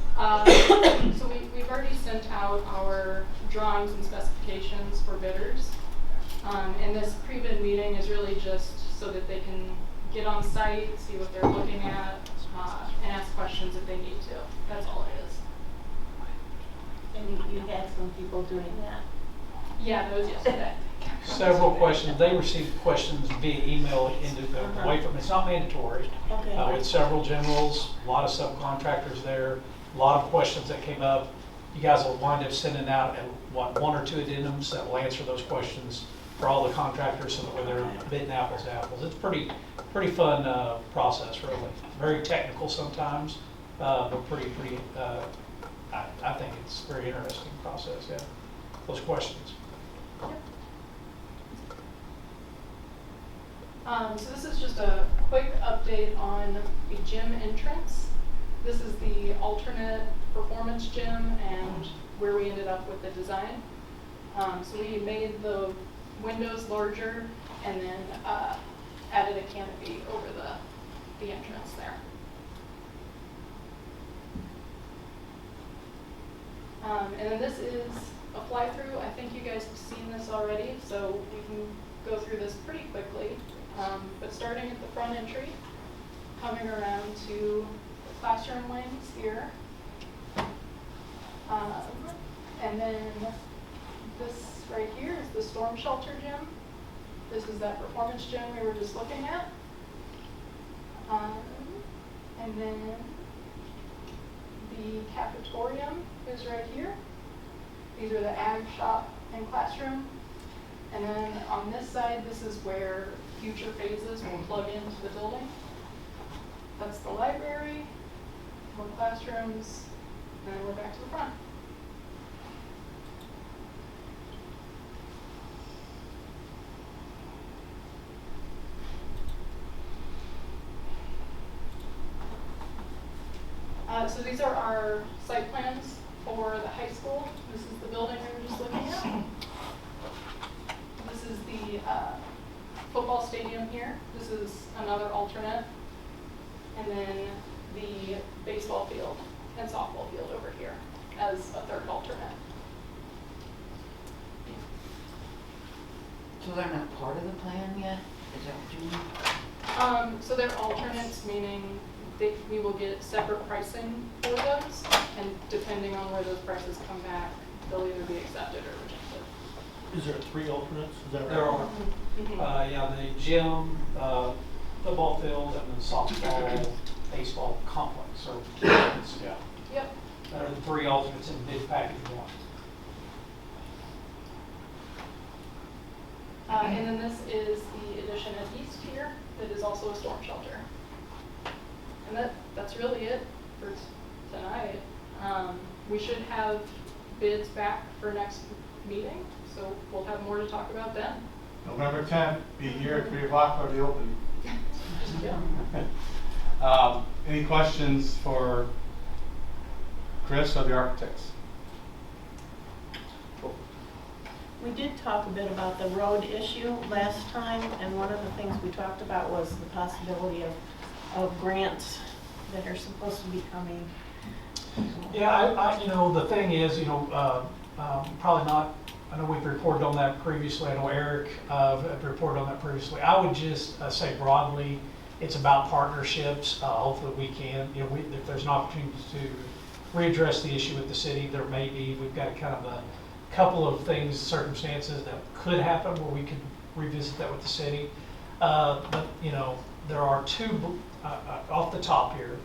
so we've already sent out our drawings and specifications for bidders. And this pre-bid meeting is really just so that they can get on site, see what they're looking at, and ask questions if they need to. That's all it is. And you had some people doing that? Yeah, that was yesterday. Several questions. They received questions via email into the away from. It's not mandatory. Okay. With several generals, a lot of subcontractors there, a lot of questions that came up. You guys will wind up sending out one or two addendums that will answer those questions for all the contractors, so that when they're bidding apples to apples, it's pretty fun process, really. Very technical sometimes, but pretty. I think it's a very interesting process. Yeah, those questions. So this is just a quick update on the gym entrance. This is the alternate performance gym and where we ended up with the design. So we made the windows larger and then added a canopy over the entrance there. And then this is a fly-through. I think you guys have seen this already, so we can go through this pretty quickly. But starting at the front entry, coming around to the classroom wings here. And then this right here is the storm shelter gym. This is that performance gym we were just looking at. And then the cafetorium is right here. These are the ag shop and classroom. And then on this side, this is where future phases will plug into the building. That's the library, more classrooms, and then we're back to the front. So these are our site plans for the high school. This is the building we were just looking at. This is the football stadium here. This is another alternate. And then the baseball field and softball field over here as a third alternate. So they're not part of the plan yet? Is that what you mean? So they're alternates, meaning we will get separate pricing for those, and depending on where those prices come back, they'll either be accepted or rejected. Is there 3 alternates? Is that right? There are. Yeah, the gym, football field, and the softball, baseball complex. Or yeah. Yep. That are the 3 alternates in bid package 1. And then this is the addition at east here that is also a storm shelter. And that's really it for tonight. We should have bids back for next meeting, so we'll have more to talk about then. November 10th, be here at 3 o'clock for the opening. Any questions for Chris or the architects? We did talk a bit about the road issue last time, and one of the things we talked about was the possibility of grants that are supposed to be coming. Yeah, you know, the thing is, you know, probably not, I know we've reported on that previously. I know Eric had reported on that previously. I would just say broadly, it's about partnerships. Hopefully we can, you know, if there's an opportunity to readdress the issue with the city, there may be. We've got kind of a couple of things, circumstances that could happen where we could revisit that with the city. But, you know, there are 2, off the top here,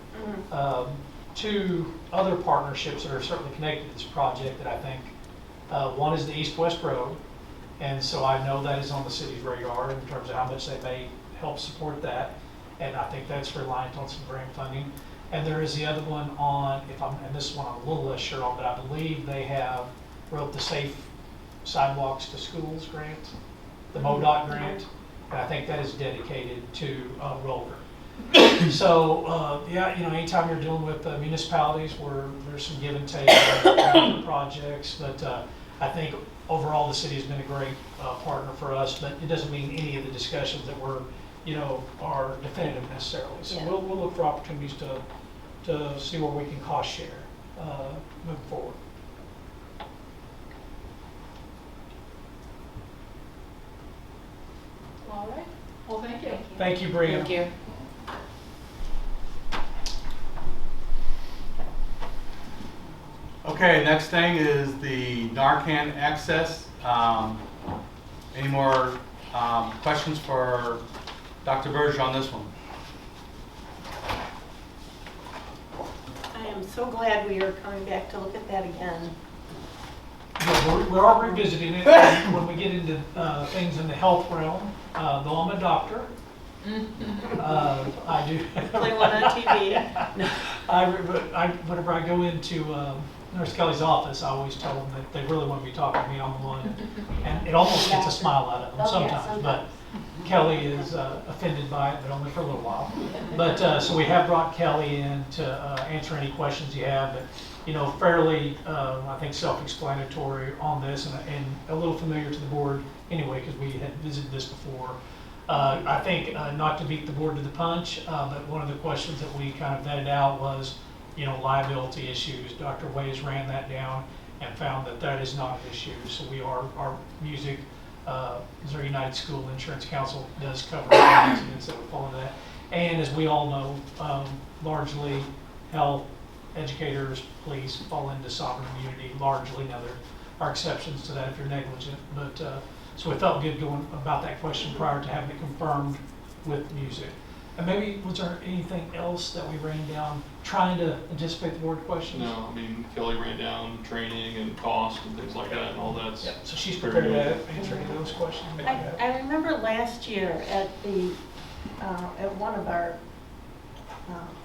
2 other partnerships that are certainly connected to this project that I think, one is the East-West Road, and so I know that is on the city's radar in terms of how much they may help support that, and I think that's reliant on some grant funding. And there is the other one on, and this one I'm a little less sure on, but I believe they have wrote the Safe Sidewalks to Schools grant, the MoDOT grant, and I think that is dedicated to roller. So, yeah, you know, anytime you're dealing with municipalities where there's some give and take on projects, but I think overall the city has been a great partner for us, but it doesn't mean any of the discussions that we're, you know, are definitive necessarily. So Yeah. we'll look for opportunities to see where we can cost share moving forward. All right. Well, thank you. Thank you, Bria. Thank you. Okay, next thing is the Narcan access. Any more questions for Dr. Berger on this one? I am so glad we are coming back to look at that again. Yeah, we are revisiting it and when we get into things in the health realm. Though I'm a doctor, I do Play one on TV. whenever I go into Nurse Kelly's office, I always tell them that they really want to be talking to me. I'm the one, and it almost gets a smile out of them sometimes. But Kelly is offended by it, but only for a little while. But so we have brought Kelly in to answer any questions you have. But you know, fairly, I think, self-explanatory on this, and a little familiar to the board anyway, because we had visited this before. I think, not to beat the board to the punch, but one of the questions that we kind of vetted out was, liability issues. Dr. Ways ran that down and found that that is not an issue. So our music, Missouri United School Insurance Council does cover incidents that would fall into that. And as we all know, largely health, educators, police fall into sovereign immunity largely. Now there are exceptions to that if you're negligent, but so we felt good going about that question prior to having it confirmed with music. And maybe, was there anything else that we ran down, trying to anticipate the board questions? No, I mean, Kelly ran down training and cost and things like that, and all that's. Yep. So she's prepared to answer any of those questions. I remember last year at the, at one of our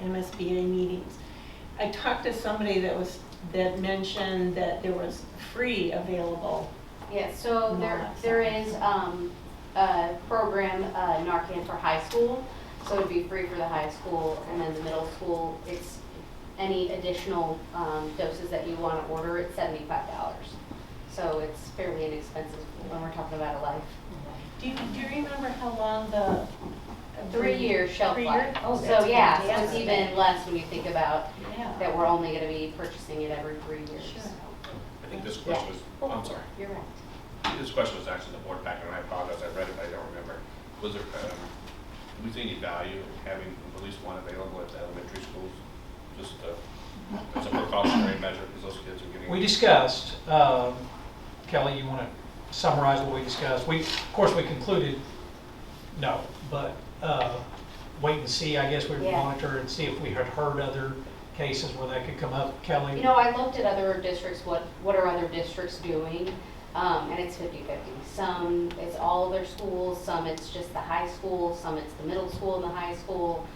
MSBA meetings, I talked to somebody that mentioned that there was free available. Yes, so there is a program, Narcan for high school. So it'd be free for the high school, and then the middle school, it's any additional doses that you want to order, it's $75. So it's fairly inexpensive when we're talking about a life. Do you remember how long the 3 year shelf 3 life. year? Oh, So that's yeah, so fantastic. it's even less when you think about Yeah. that we're only going to be purchasing it every 3 years. Sure. I think this question was, I'm sorry. You're right. This question was actually in the board packet, and I apologize, I read it, but I don't remember. Was there, do we see any value in having at least one available at the elementary schools? Just as a precautionary measure, because those kids are getting. We discussed, Kelly, you want to summarize what we discussed? Of course, we concluded no, but wait and see. I guess we would monitor and see if we had heard other cases where that could come up. Kelly? I looked at other districts, what are other districts doing? And it's 50-50. Some, it's all of their schools, some it's just the high school, some it's the middle school and the high school.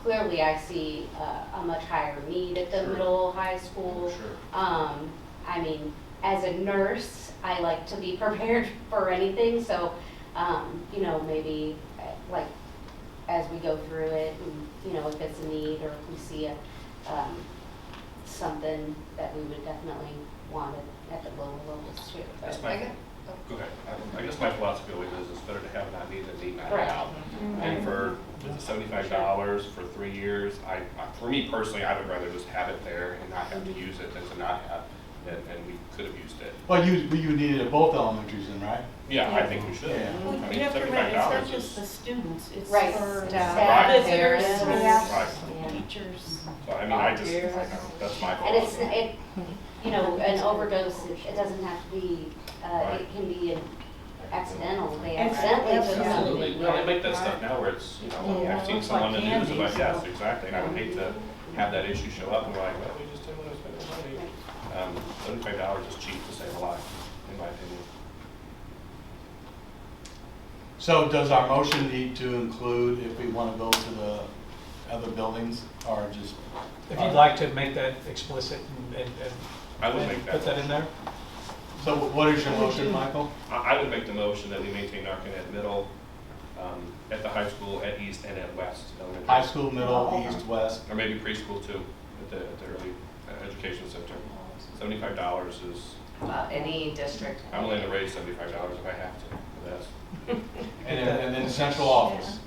Clearly I see a much higher need at the middle high school. I mean, as a nurse, I like to be prepared for anything, so, maybe like as we go through it, and, if it's a need or if we see something that we would definitely want it at the lower levels too. Go ahead. I guess my philosophy always is it's better to have not need than need not Right. have. And for the $75 for 3 years, for me personally, I would rather just have it there and not have to use it than to not have, and we could have used it. Well, you need it at both elementaries then, right? Yeah, I think we should. Yeah. Well, I you mean, have to remember, it's not $75 just is. the students, it's Right. for Staff, visitors, parents. Right. teachers. So, I mean, I know, that's my And it's, philosophy. an overdose, it doesn't have to be, it can be an accidental, they accidentally took something. Absolutely. Well, they make that stuff now where it's, Yeah, I've seen it's someone like in the news candy, about, yes, so. exactly, and I would hate to have that issue show up and we're like, well, we just didn't want to spend the money. $75 is cheap to save a life, in my opinion. So does our motion need to include if we want to go to the other buildings, or just? If you'd like to make that explicit and I would make that put that in there. So what is your motion, Michael? I would make the motion that we maintain Narcan at middle, at the high school, at east, and at west elementary. High school, middle, east, west? Or maybe preschool too, at the early education center. $75 is. Any district. I'm willing to raise $75 if I have to, for this. And then central office?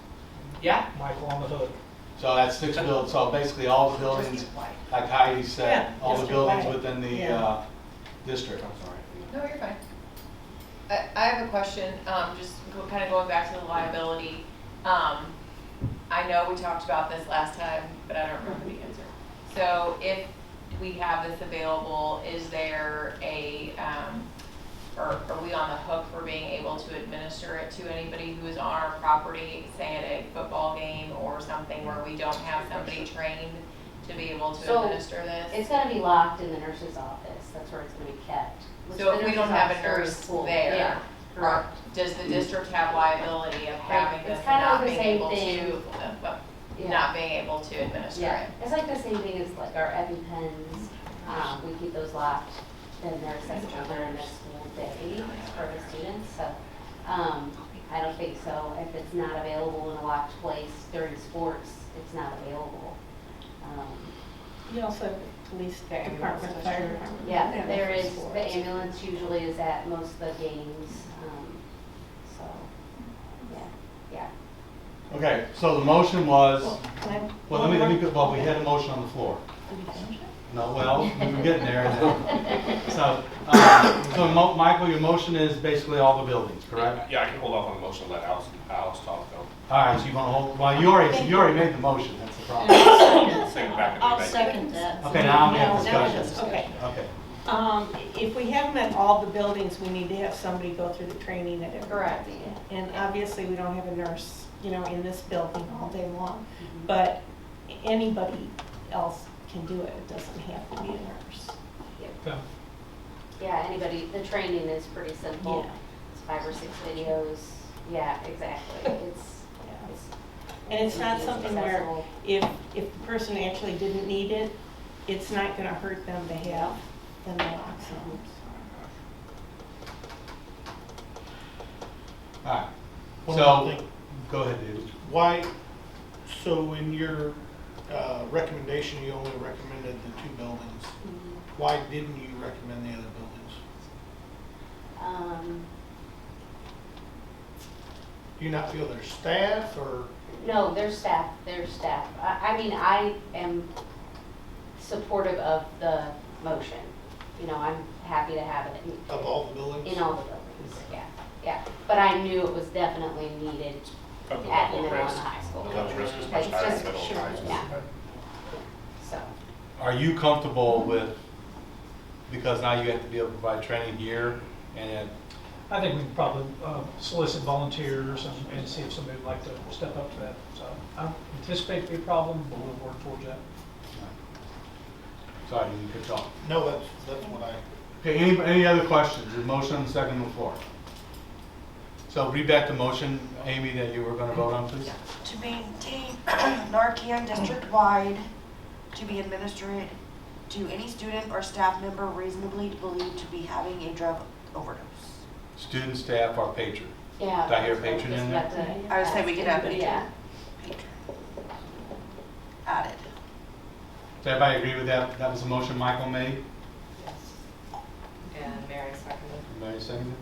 Yeah. Michael on the hook. So that's 6 buildings, so basically all the buildings, like Heidi said, Yeah, all the district-wide. buildings within the Yeah. district. I'm sorry. No, you're fine. I have a question, just kind of going back to the liability. I know we talked about this last time, but I don't remember the answer. So if we have this available, is there or are we on the hook for being able to administer it to anybody who is on our property, say at a football game or something where we don't have somebody trained to be able to administer this? It's gonna be locked in the nurse's office, that's where it's gonna be kept. Which So the if we nurse's don't have office a is nurse full. there, Yeah, correct. does the district have liability of having It's this and kind of not the being same able thing. to, not being able to administer Yeah, it? it's like the same thing as like our EpiPens, we keep those locked, and they're accessible during the school day for the students, so, I don't think so. If it's not available in a locked place during sports, it's not available. You also have the police department, fire department. Yeah, there is, the ambulance usually is at most of the games, so, yeah. Yeah. Okay, so the motion was, Can I- well, let me, well, we had a motion on the floor. Did you finish it? No, well, we were getting there. And then, so, Michael, your motion is basically all the buildings, correct? Yeah, I can hold off on the motion and let Alice talk though. All right, so you want to hold, well, you already made the motion, that's the problem. Take it back and I'll remake it. second that. Okay, now we have Now we discussion. Okay. Okay. If we have them at all the buildings, we need to have somebody go through the training at every. Correct. And obviously, we don't have a nurse, in this building all day long. But anybody else can do it. It doesn't have to be a nurse. Okay. Yeah, anybody, the training is pretty simple. Yeah. It's 5 or 6 videos. Yeah, exactly. And it's not something where accessible. if the person actually didn't need it, it's not gonna hurt them to have the naloxone. All right. One So, more thing. go ahead, David. Why, so in your recommendation, you only recommended the 2 buildings. Why didn't you recommend the other buildings? Do you not feel there's staff or? No, there's staff. I mean, I am supportive of the motion. I'm happy to have it Of all the buildings? in all the buildings. Yeah. But I knew it was definitely needed Of the at the level of middle and risk. the high school. The level of risk is It's much higher in just- the middle and high school. Yeah. So, Are you comfortable with, because now you have to be able to provide training here and I think we can probably solicit volunteers and see if somebody would like to step up to that. So I don't anticipate it to be a problem, but we'll work towards that. sorry, you can cut off. No, that's what I. Okay, any other questions? The motion on the second on the floor. So read back the motion, Amy, that you were going to vote on, please. To maintain Narcan district-wide to be administered to any student or staff member reasonably believed to be having a drug overdose. Student, staff, or patron. yeah. Did I hear patron in there? I would say we could have patron. Yeah. Added. Does everybody agree with that? That was the motion Michael made? And Mary seconded. Mary seconded?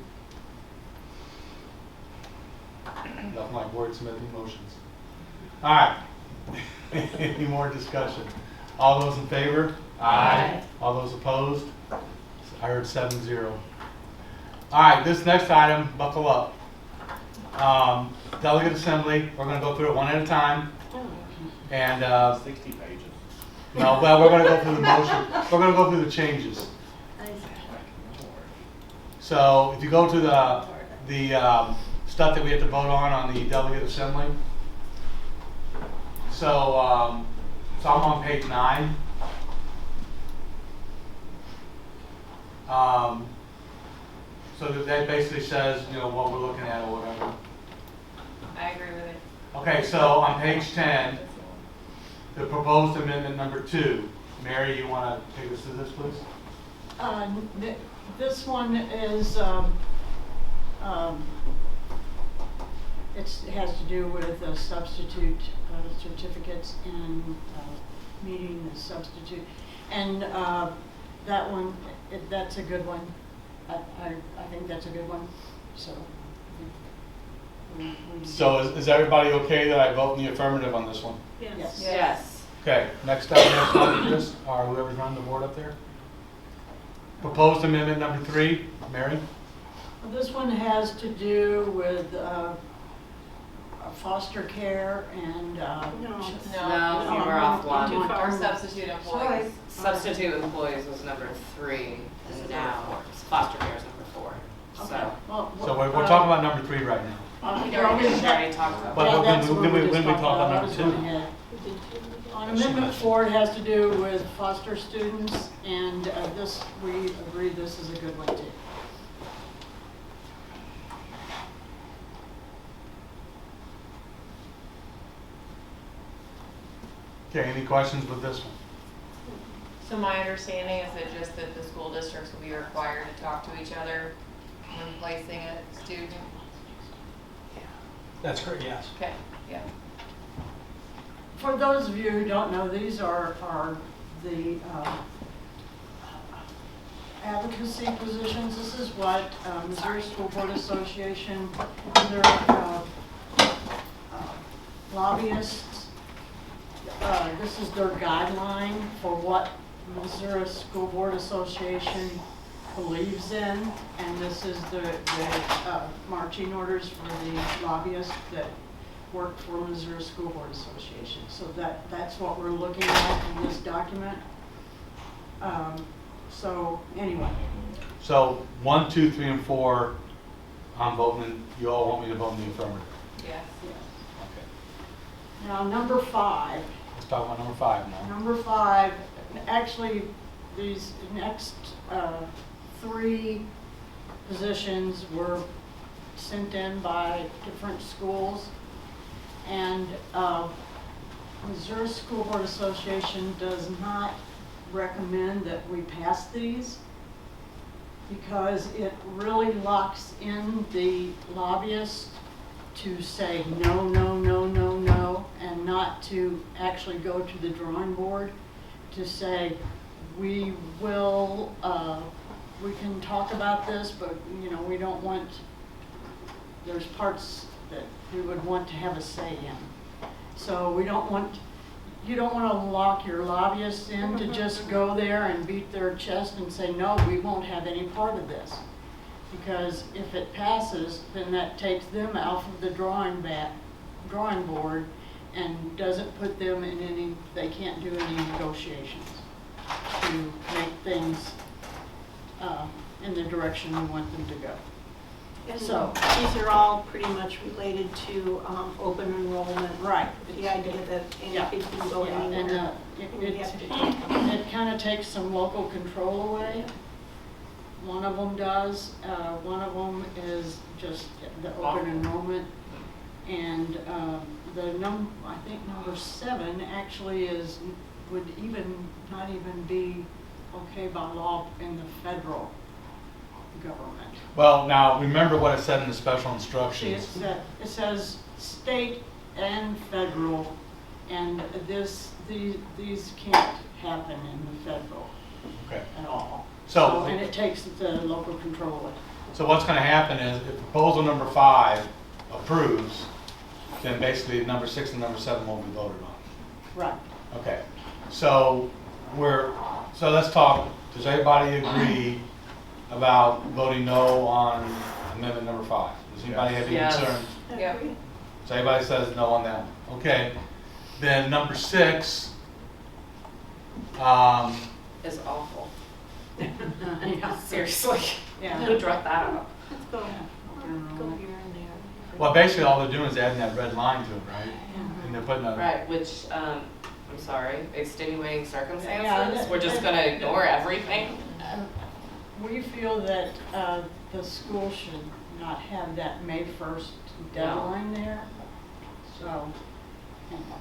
Nothing like wordsmithing motions. All right. Any more discussion? All those in favor? Aye. All those opposed? I heard 7-0. All right, this next item, buckle up. Delegate assembly, we're going to go through it one at a time. And 60 pages. no, well, we're going to go through the motion. We're going to go through the changes. So if you go to the stuff that we have to vote on the delegate assembly. So, so I'm on page 9. So that basically says, what we're looking at or whatever. I agree with it. Okay, so on page 10, the proposed amendment number 2. Mary, you want to take us through this, please? This one is, it has to do with substitute certificates and meeting the substitute. And that one, that's a good one. I think that's a good one, so. So is everybody okay that I vote in the affirmative on this one? Yes. Yes. Okay, next up, Chris, or whoever's running the board up there. Proposed amendment number 3, Mary? This one has to do with foster care and. No, we're off one. Our substitute employees. Substitute employees was number 3, and now foster care is number 4. Okay. So we're talking about number 3 right now. We already talked about But that's when what we just talk talked about I number was 2? going ahead. On Amendment 4, it has to do with foster students, and we agree this is a good one too. Okay, any questions with this one? So my understanding is that the school districts will be required to talk to each other when placing a student? That's correct, yes. Okay, yeah. For those of you who don't know, these are the advocacy positions. This is what Missouri School Board Association, their lobbyists, this is their guideline for what Missouri School Board Association believes in, and this is the marching orders for the lobbyists that work for Missouri School Board Association. So that's what we're looking at in this document. So anyway. So 1, 2, 3, and 4, I'm voting, you all want me to vote in the affirmative? Yes. Okay. Now, number 5. Let's talk about number 5 now. Number 5, actually, these next 3 positions were sent in by different schools. And Missouri School Board Association does not recommend that we pass these because it really locks in the lobbyists to say no, no, no, no, no, and not to actually go to the drawing board to say we will, we can talk about this, but you know, we don't want, there's parts that we would want to have a say in. So we don't want, you don't want to lock your lobbyists in to just go there and beat their chest and say, no, we won't have any part of this. Because if it passes, then that takes them off of the drawing board and doesn't put them in any, they can't do any negotiations to make things in the direction we want them to go. And So these are all pretty much related to open enrollment. Right. The idea that any Yeah. kid can go Yeah, and anywhere. it kind of takes some local control away. One of them does. One of them is just the open enrollment. And I think number 7 actually would not even be okay by law in the federal government. Well, now, remember what it said in the special instructions. It says state and federal, and these can't happen in the federal at all. So and it takes the local control away. So what's going to happen is if proposal number 5 approves, then basically number 6 and number 7 won't be voted on. Right. Okay. So let's talk. Does everybody agree about voting no on amendment number 5? Does anybody have any concerns? Yep. So everybody says no on that one. Okay. Then number 6. Is awful. Yeah. Seriously. Yeah. Who dropped that up? Let's go here and there. Well, basically all they're doing is adding that red line to it, right? And they're putting a Right, which, I'm sorry, extenuating circumstances? Yeah, We're just gonna ignore everything? We feel that the school should not have that May 1st deadline there. So, anyway.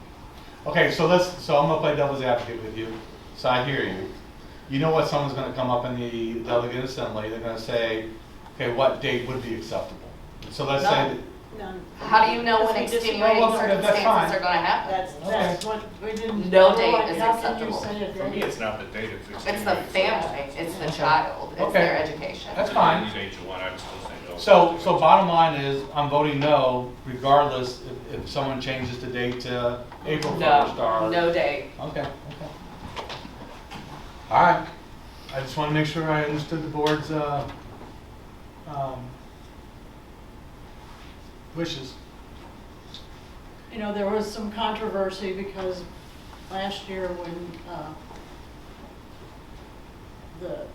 Okay, so I'm gonna play devil's advocate with you. So I hear you. You know what someone's gonna come up in the delegate assembly, they're gonna say, okay, what date would be acceptable? So let's say that. None. How do you know when extenuating circumstances are gonna happen? That's what we didn't. No date is How can you acceptable. say a For me, date? it's not the date, it's It's the extenuating family, it's the child, it's Okay. their education. That's fine. Use H1, I would still say no. So bottom line is, I'm voting no, regardless if someone changes the date to April 1st or. No date. Okay. All right. I just want to make sure I understood the board's wishes. You know, there was some controversy because last year when the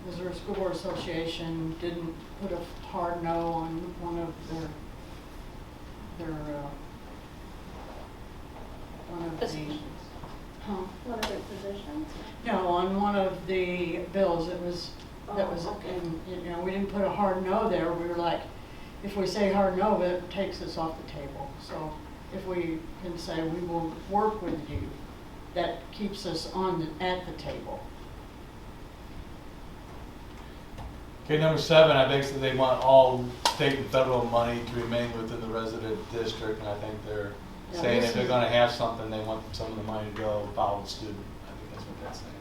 Missouri School Board Association didn't put a hard no on one of One of their positions? No, on one of the bills, Okay. and, you know, we didn't put a hard no there. We were like, if we say hard no, it takes us off the table. So if we can say we will work with you, that keeps us at the table. Okay, number 7, I basically, they want all state and federal money to remain within the resident district, and I think they're Yeah, saying this if they're is- gonna have something, they want some of the money to go follow the student. I think that's what that's saying.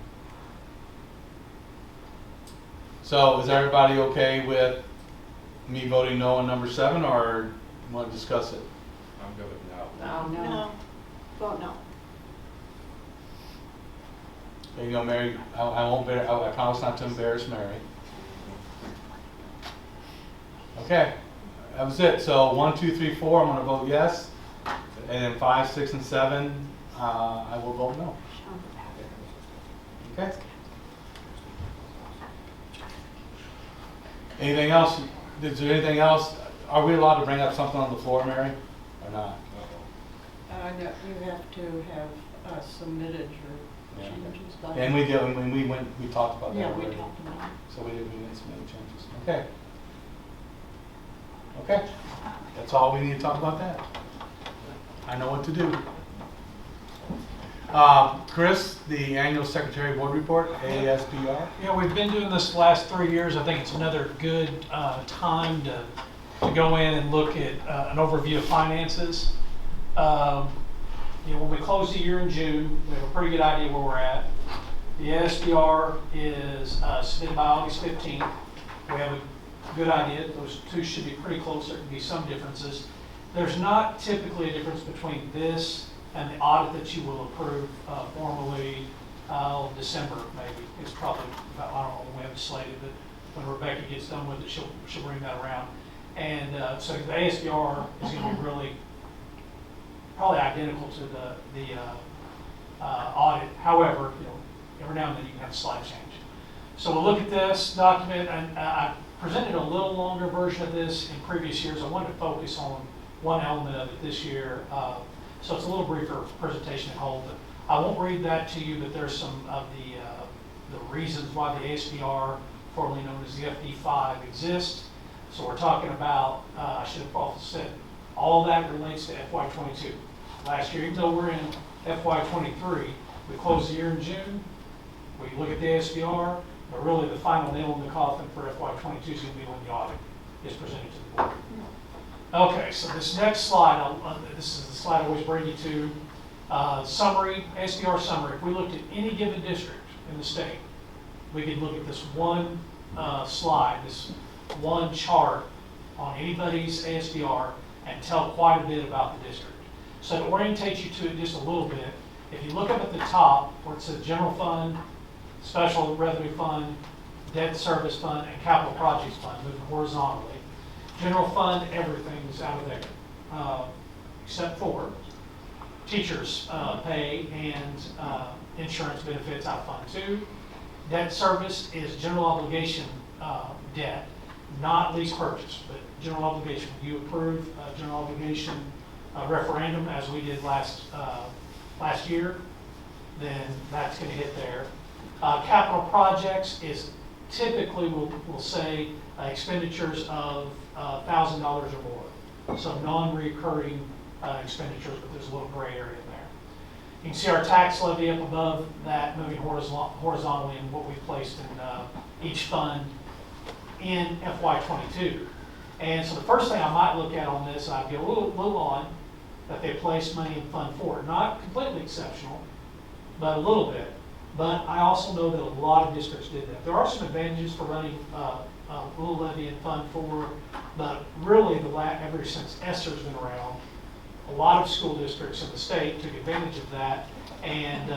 So is everybody okay with me voting no on number 7, or you wanna discuss it? I'm good with no. No. Vote no. There you go, Mary. I won't I promise not to embarrass Mary. Okay, that was it. So 1, 2, 3, 4, I'm going to vote yes. And then 5, 6, and 7, I will vote no. Okay. Anything else? Is there anything else? Are we allowed to bring up something on the floor, Mary, or not? No, you have to have submitted your changes. And we did. When we went, we talked about that. Yeah, we already. talked about it. So we didn't make some other changes. Okay. Okay. That's all we need to talk about that. I know what to do. Chris, the annual Secretary Board Report, ASBR. Yeah, we've been doing this the last 3 years. I think it's another good time to go in and look at an overview of finances. When we close the year in June, we have a pretty good idea where we're at. The ASBR is submitted by August 15th. We have a good idea. Those two should be pretty close. There can be some differences. There's not typically a difference between this and the audit that you will approve formally December, maybe. It's probably, I don't know when we have it slated, but when Rebecca gets done with it, she'll bring that around. And so the ASBR is going to be really probably identical to the audit. However, every now and then you can have a slight change. So we'll look at this document, and I presented a little longer version of this in previous years. I wanted to focus on one element of it this year. So it's a little briefer presentation at home, but I won't read that to you, but there's some of the reasons why the ASBR, formerly known as the FD5, exists. So we're talking about, I should have also said, all that relates to FY22. Last year, even though we're in FY23, we closed the year in June. We look at the ASBR, but really the final nail in the coffin for FY22 is going to be when the audit is presented to the board. Okay, so this next slide, this is the slide I always bring you to. Summary, ASBR summary. If we looked at any given district in the state, we could look at this one slide, this one chart on anybody's ASBR and tell quite a bit about the district. So to orientate you to it just a little bit, if you look up at the top where it says General Fund, Special Revenue Fund, Debt Service Fund, and Capital Projects Fund, moving horizontally. General Fund, everything's out of there, except for teachers' pay and insurance benefits out of Fund 2. Debt Service is general obligation debt, not lease purchase, but general obligation. When you approve general obligation referendum, as we did last year, then that's going to hit there. Capital projects is typically, we'll say, expenditures of $1,000 or more. So non-recurring expenditures, but there's a little gray area in there. You can see our tax levy up above that, moving horizontally in what we've placed in each fund in FY22. And so the first thing I might look at on this, I'd get a little on that they placed money in Fund 4. Not completely exceptional, but a little bit. But I also know that a lot of districts did that. There are some advantages for running a little levy in Fund 4, but really ever since ESSER's been around, a lot of school districts in the state took advantage of that and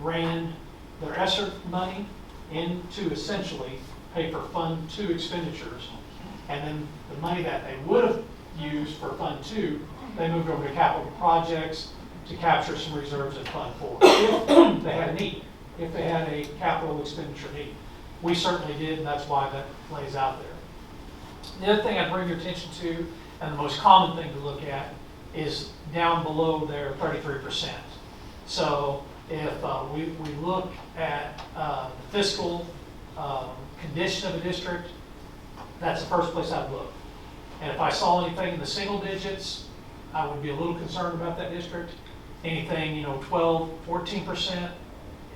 ran their ESSER money into essentially pay for Fund 2 expenditures. And then the money that they would have used for Fund 2, they moved over to capital projects to capture some reserves in Fund 4 if they had a need, if they had a capital expenditure need. We certainly did, and that's why that lays out there. The other thing I'd bring your attention to, and the most common thing to look at, is down below there, 33%. So if we look at the fiscal condition of a district, that's the first place I'd look. And if I saw anything in the single digits, I would be a little concerned about that district. Anything, 12, 14%,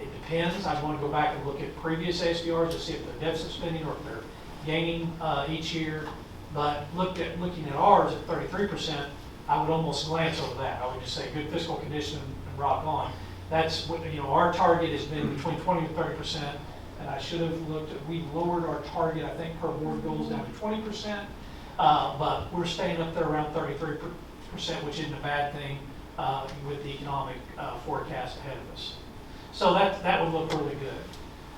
it depends. I'd want to go back and look at previous ASBRs to see if they're deficit spending or if they're gaining each year. But looking at ours at 33%, I would almost glance over that. I would just say good fiscal condition and rock on. That's what, our target has been between 20 and 30%. And I should have looked at, we lowered our target, I think, per board goals down to 20%. But we're staying up there around 33% which isn't a bad thing with the economic forecast ahead of us. So that would look really good.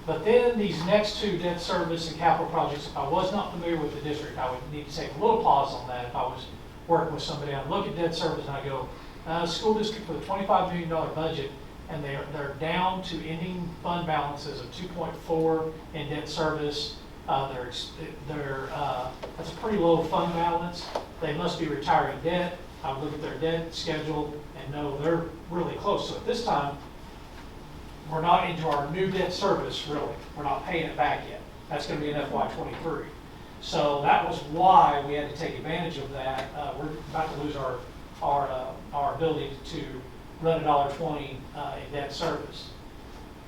But then these next two, debt service and capital projects, if I was not familiar with the district, I would need to take a little pause on that. If I was working with somebody, I'd look at debt service and I go, school district with a $25 million budget, and they're down to ending fund balances of 2.4 in debt service. That's a pretty low fund balance. They must be retiring debt. I would look at their debt schedule and know they're really close. So at this time, we're not into our new debt service, really. We're not paying it back yet. That's going to be in FY23. So that was why we had to take advantage of that. We're about to lose our ability to run $1.20 in debt service.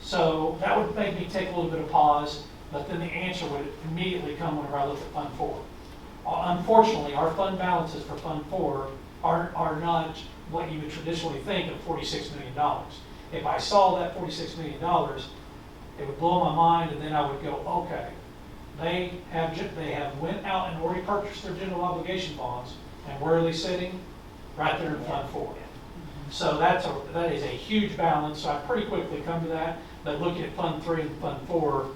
So that would make me take a little bit of pause, but then the answer would immediately come whenever I look at Fund 4. Unfortunately, our fund balances for Fund 4 are not what you would traditionally think of $46 million. If I saw that $46 million, it would blow my mind, and then I would go, okay, they have went out and already purchased their general obligation bonds, and where are they sitting? Right there in Fund 4. So that is a huge balance. So I pretty quickly come to that. But looking at Fund 3 and Fund 4,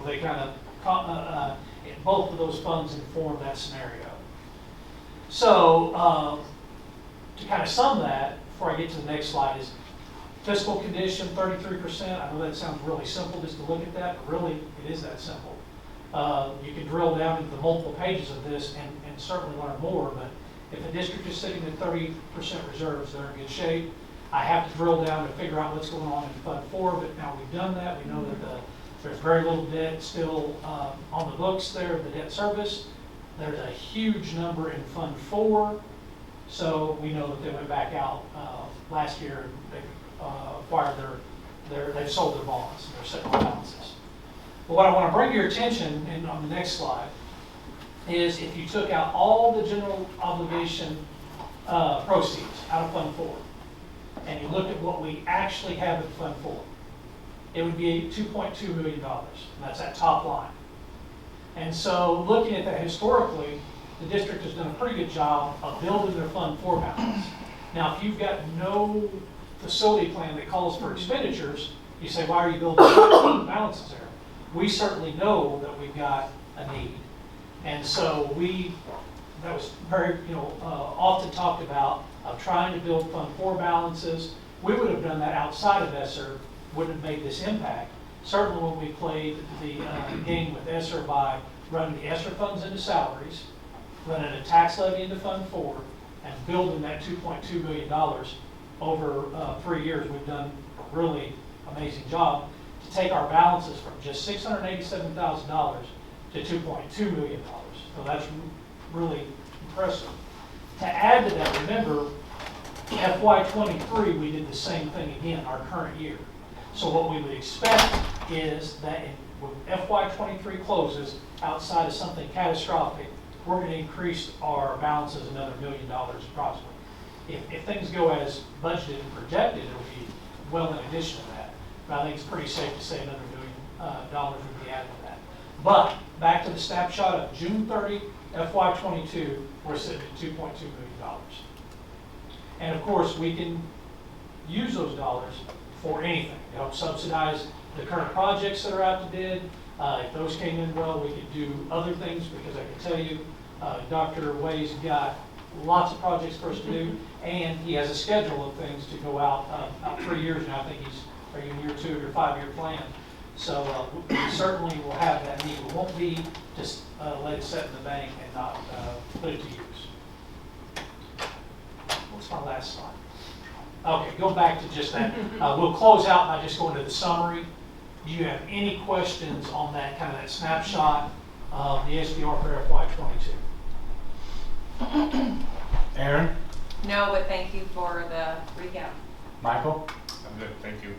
they kind of both of those funds inform that scenario. So to kind of sum that, before I get to the next slide, is fiscal condition 33%. I know that sounds really simple just to look at that, but really it is that simple. You can drill down into the multiple pages of this and certainly learn more, but if a district is sitting at 30% reserves, they're in good shape. I have to drill down to figure out what's going on in Fund 4, but now we've done that. We know that there's very little debt still on the books there, the debt service. There's a huge number in Fund 4, so we know that they went back out last year and they acquired they've sold their bonds, and they're sitting on balances. But what I want to bring to your attention on the next slide is if you took out all the general obligation proceeds out of Fund 4, and you looked at what we actually have in Fund 4, it would be $2.2 million. And that's that top line. And so looking at that historically, the district has done a pretty good job of building their Fund 4 balance. Now, if you've got no facility plan that calls for expenditures, you say, why are you building balances there? We certainly know that we've got a need. And so that was very, often talked about of trying to build Fund 4 balances. We would have done that outside of ESSER, wouldn't have made this impact. Certainly when we played the game with ESSER by running the ESSER funds into salaries, running a tax levy into Fund 4, and building that $2.2 million over 3 years, we've done a really amazing job to take our balances from just $687,000 to $2.2 million. So that's really impressive. To add to that, remember, FY23, we did the same thing again, our current year. So what we would expect is that when FY23 closes, outside of something catastrophic, we're going to increase our balances another $1 million approximately. If things go as budgeted and projected, it'll be well in addition to that. But I think it's pretty safe to say another $1 million would be added to that. But back to the snapshot of June 30, FY22, we're sitting at $2.2 million. And of course, we can use those dollars for anything to help subsidize the current projects that are out to bid. If those came in well, we could do other things, because I can tell you, Dr. Way's got lots of projects for us to do, and he has a schedule of things to go out 3 years now. I think are you in year 2 of your 5-year plan? So we certainly will have that need. It won't be just let it sit in the bank and not put it to use. What's my last slide? Okay, go back to just that. We'll close out by just going to the summary. Do you have any questions on that kind of that snapshot of the SDR for FY22? Aaron? No, but thank you for the recap. Michael? I'm good, thank you.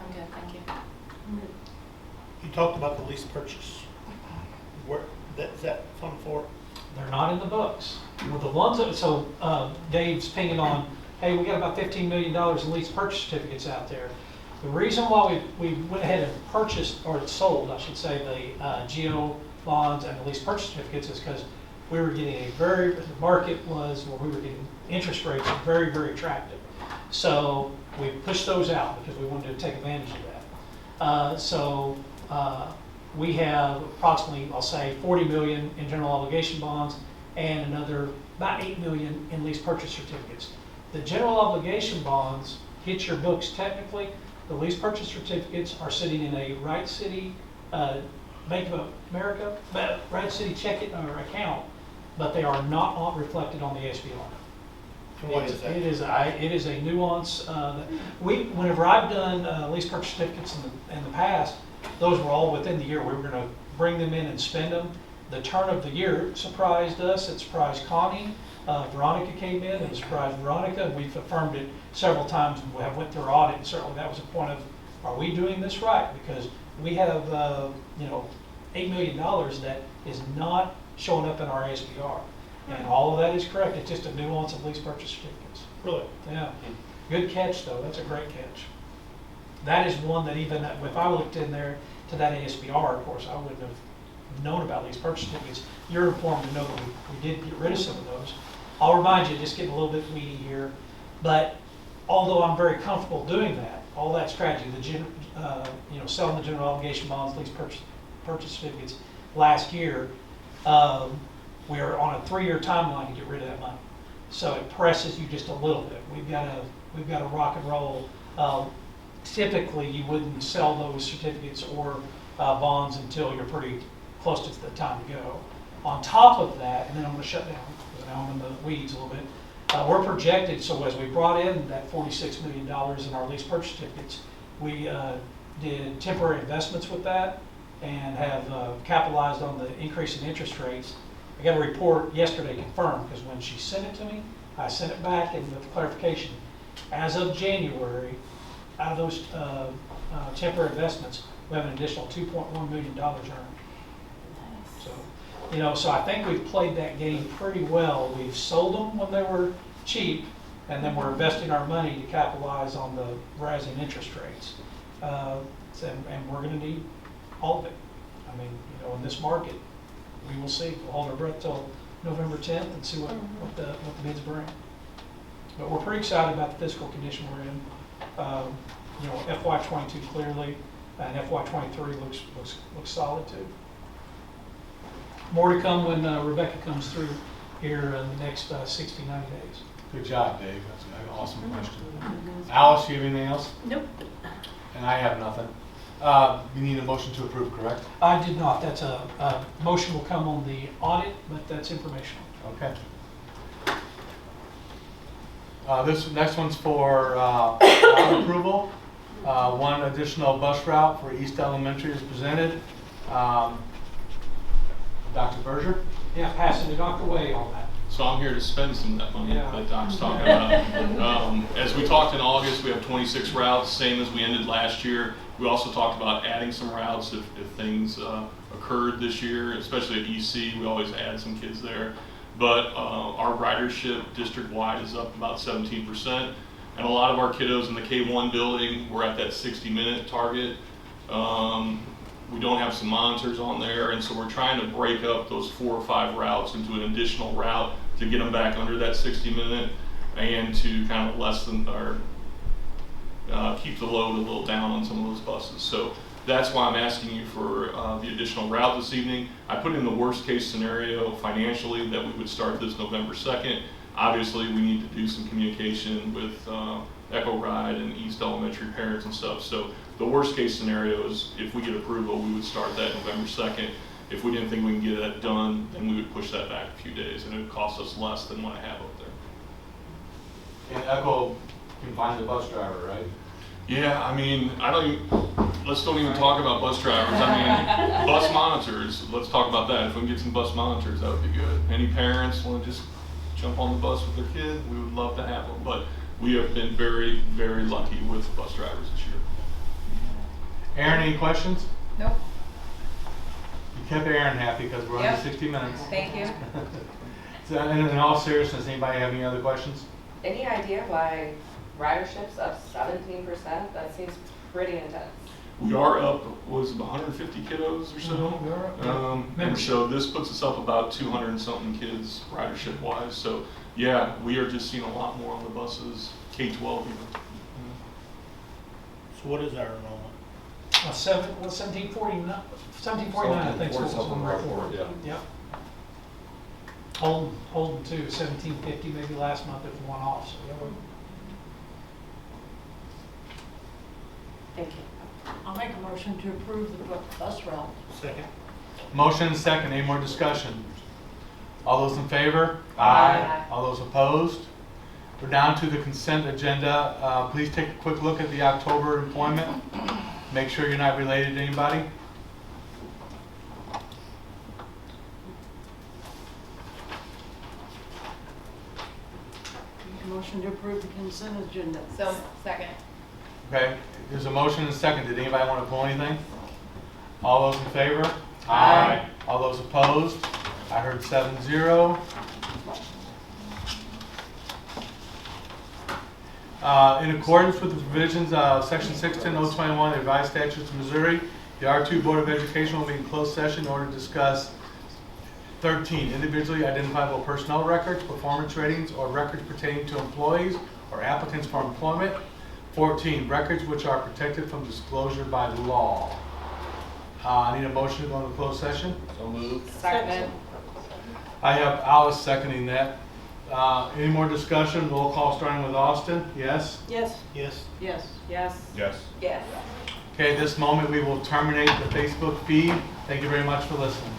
I'm good, thank you. You talked about the lease purchase. Where, is that Fund 4? They're not in the books. Well, the ones that, so Dave's pinging on, hey, we got about $15 million in lease purchase certificates out there. The reason why we went ahead and purchased, or sold, I should say, the GO bonds and the lease purchase certificates is because we were getting the market was, where we were getting interest rates very, very attractive. So we pushed those out because we wanted to take advantage of that. We have approximately, I'll say, 40 million in general obligation bonds and another about 8 million in lease purchase certificates. The general obligation bonds hit your books technically. The lease purchase certificates are sitting in a Wright City Bank of America, Wright City checking or account, but they are not reflected on the SBR. And what is that? It is a nuance. Whenever I've done lease purchase certificates in the past, those were all within the year. We were going to bring them in and spend them. The turn of the year surprised us. It surprised Connie. Veronica came in and surprised Veronica. We've affirmed it several times. We have went through our audit, and certainly that was a point of, are we doing this right? Because we have $8 million that is not showing up in our SBR. And all of that is correct. It's just a nuance of lease purchase certificates. Really? Yeah. Good catch, though. That's a great catch. That is one that even if I looked in there to that ASBR, of course, I wouldn't have known about lease purchase certificates. You're informed to know that we did get rid of some of those. I'll remind you, just getting a little bit weedy here, but although I'm very comfortable doing that, all that strategy, selling the general obligation bonds, lease purchase certificates last year, we're on a 3-year timeline to get rid of that money. So it presses you just a little bit. We've got to rock and roll. Typically, you wouldn't sell those certificates or bonds until you're pretty close to the time to go. On top of that, and then I'm going to shut down because now I'm in the weeds a little bit. We're projected, so as we brought in that $46 million in our lease purchase certificates, we did temporary investments with that and have capitalized on the increase in interest rates. I got a report yesterday confirmed because when she sent it to me, I sent it back and with clarification. As of January, out of those temporary investments, we have an additional $2.1 million earned. So I think we've played that game pretty well. We've sold them when they were cheap, and then we're investing our money to capitalize on the rising interest rates. And we're going to need all of it. I mean, in this market, we will see. We'll hold our breath till November 10th and see what the bids bring. But we're pretty excited about the fiscal condition we're in. FY22 clearly, and FY23 looks solid too. More to come when Rebecca comes through here in the next 60, 90 days. Good job, Dave. That's an awesome question. Alice, you have anything else? Nope. And I have nothing. You need a motion to approve, correct? I did not. That's a motion will come on the audit, but that's informational. Okay. This next one's for route approval. One additional bus route for East Elementary is presented. Dr. Berger? Yeah, passing to Dr. Way on that. So I'm here to spend some of that money that Doc's talking about. As we talked in August, we have 26 routes, same as we ended last year. We also talked about adding some routes if things occurred this year, especially at EC. We always add some kids there. But our ridership district-wide is up about 17%. And a lot of our kiddos in the K1 building, we're at that 60-minute target. We don't have some monitors on there, and so we're trying to break up those 4 or 5 routes into an additional route to get them back under that 60-minute and to kind of lessen or keep the load a little down on some of those buses. So that's why I'm asking you for the additional route this evening. I put in the worst case scenario financially that we would start this November 2nd. Obviously, we need to do some communication with Echo Ride and East Elementary parents and stuff. So the worst case scenario is if we get approval, we would start that November 2nd. If we didn't think we can get that done, then we would push that back a few days, and it would cost us less than what I have up there. And Echo can find the bus driver, right? Yeah, I mean, let's don't even talk about bus drivers. I mean, bus monitors, let's talk about that. If we can get some bus monitors, that would be good. Any parents want to just jump on the bus with their kid, we would love to have them. But we have been very, very lucky with bus drivers this year. Aaron, any questions? Nope. You kept Aaron happy because we're under 60 minutes. Thank you. So, and in all seriousness, anybody have any other questions? Any idea why ridership's up 17%? That seems pretty intense. We are up, was it 150 kiddos or so? We are up. And so this puts us up about 200 and something kids ridership wise. So yeah, we are just seeing a lot more on the buses, K-12 even. So what is our enrollment? 1749, I think is what was on the report. Yeah. Yep. Holden too, 1750 maybe last month, it was one off, so yeah, Thank you. I'll make a motion to approve the bus route. Second. Motion and second, any more discussion? All those in favor? Aye. All those opposed? We're down to the consent agenda. Please take a quick look at the October employment. Make sure you're not related to anybody. Make a motion to approve the consent agenda. So, second. Okay, there's a motion and a second. Did anybody want to pull anything? All those in favor? Aye. All those opposed? I heard 7-0. In accordance with the provisions of Section 610.021 of the Revised Statutes of Missouri, the R-II Board of Education will be in closed session in order to discuss 13, individually identifiable personnel records, performance ratings, or records pertaining to employees or applicants for employment. 14, records which are protected from disclosure by law. I need a motion to go into closed session. So moved. Second. I have Alice seconding that. Any more discussion? Roll call starting with Austin. Yes? Yes. Yes. Yes. Yes. Yes. Yes. Okay, at this moment we will terminate the Facebook feed. Thank you very much for listening.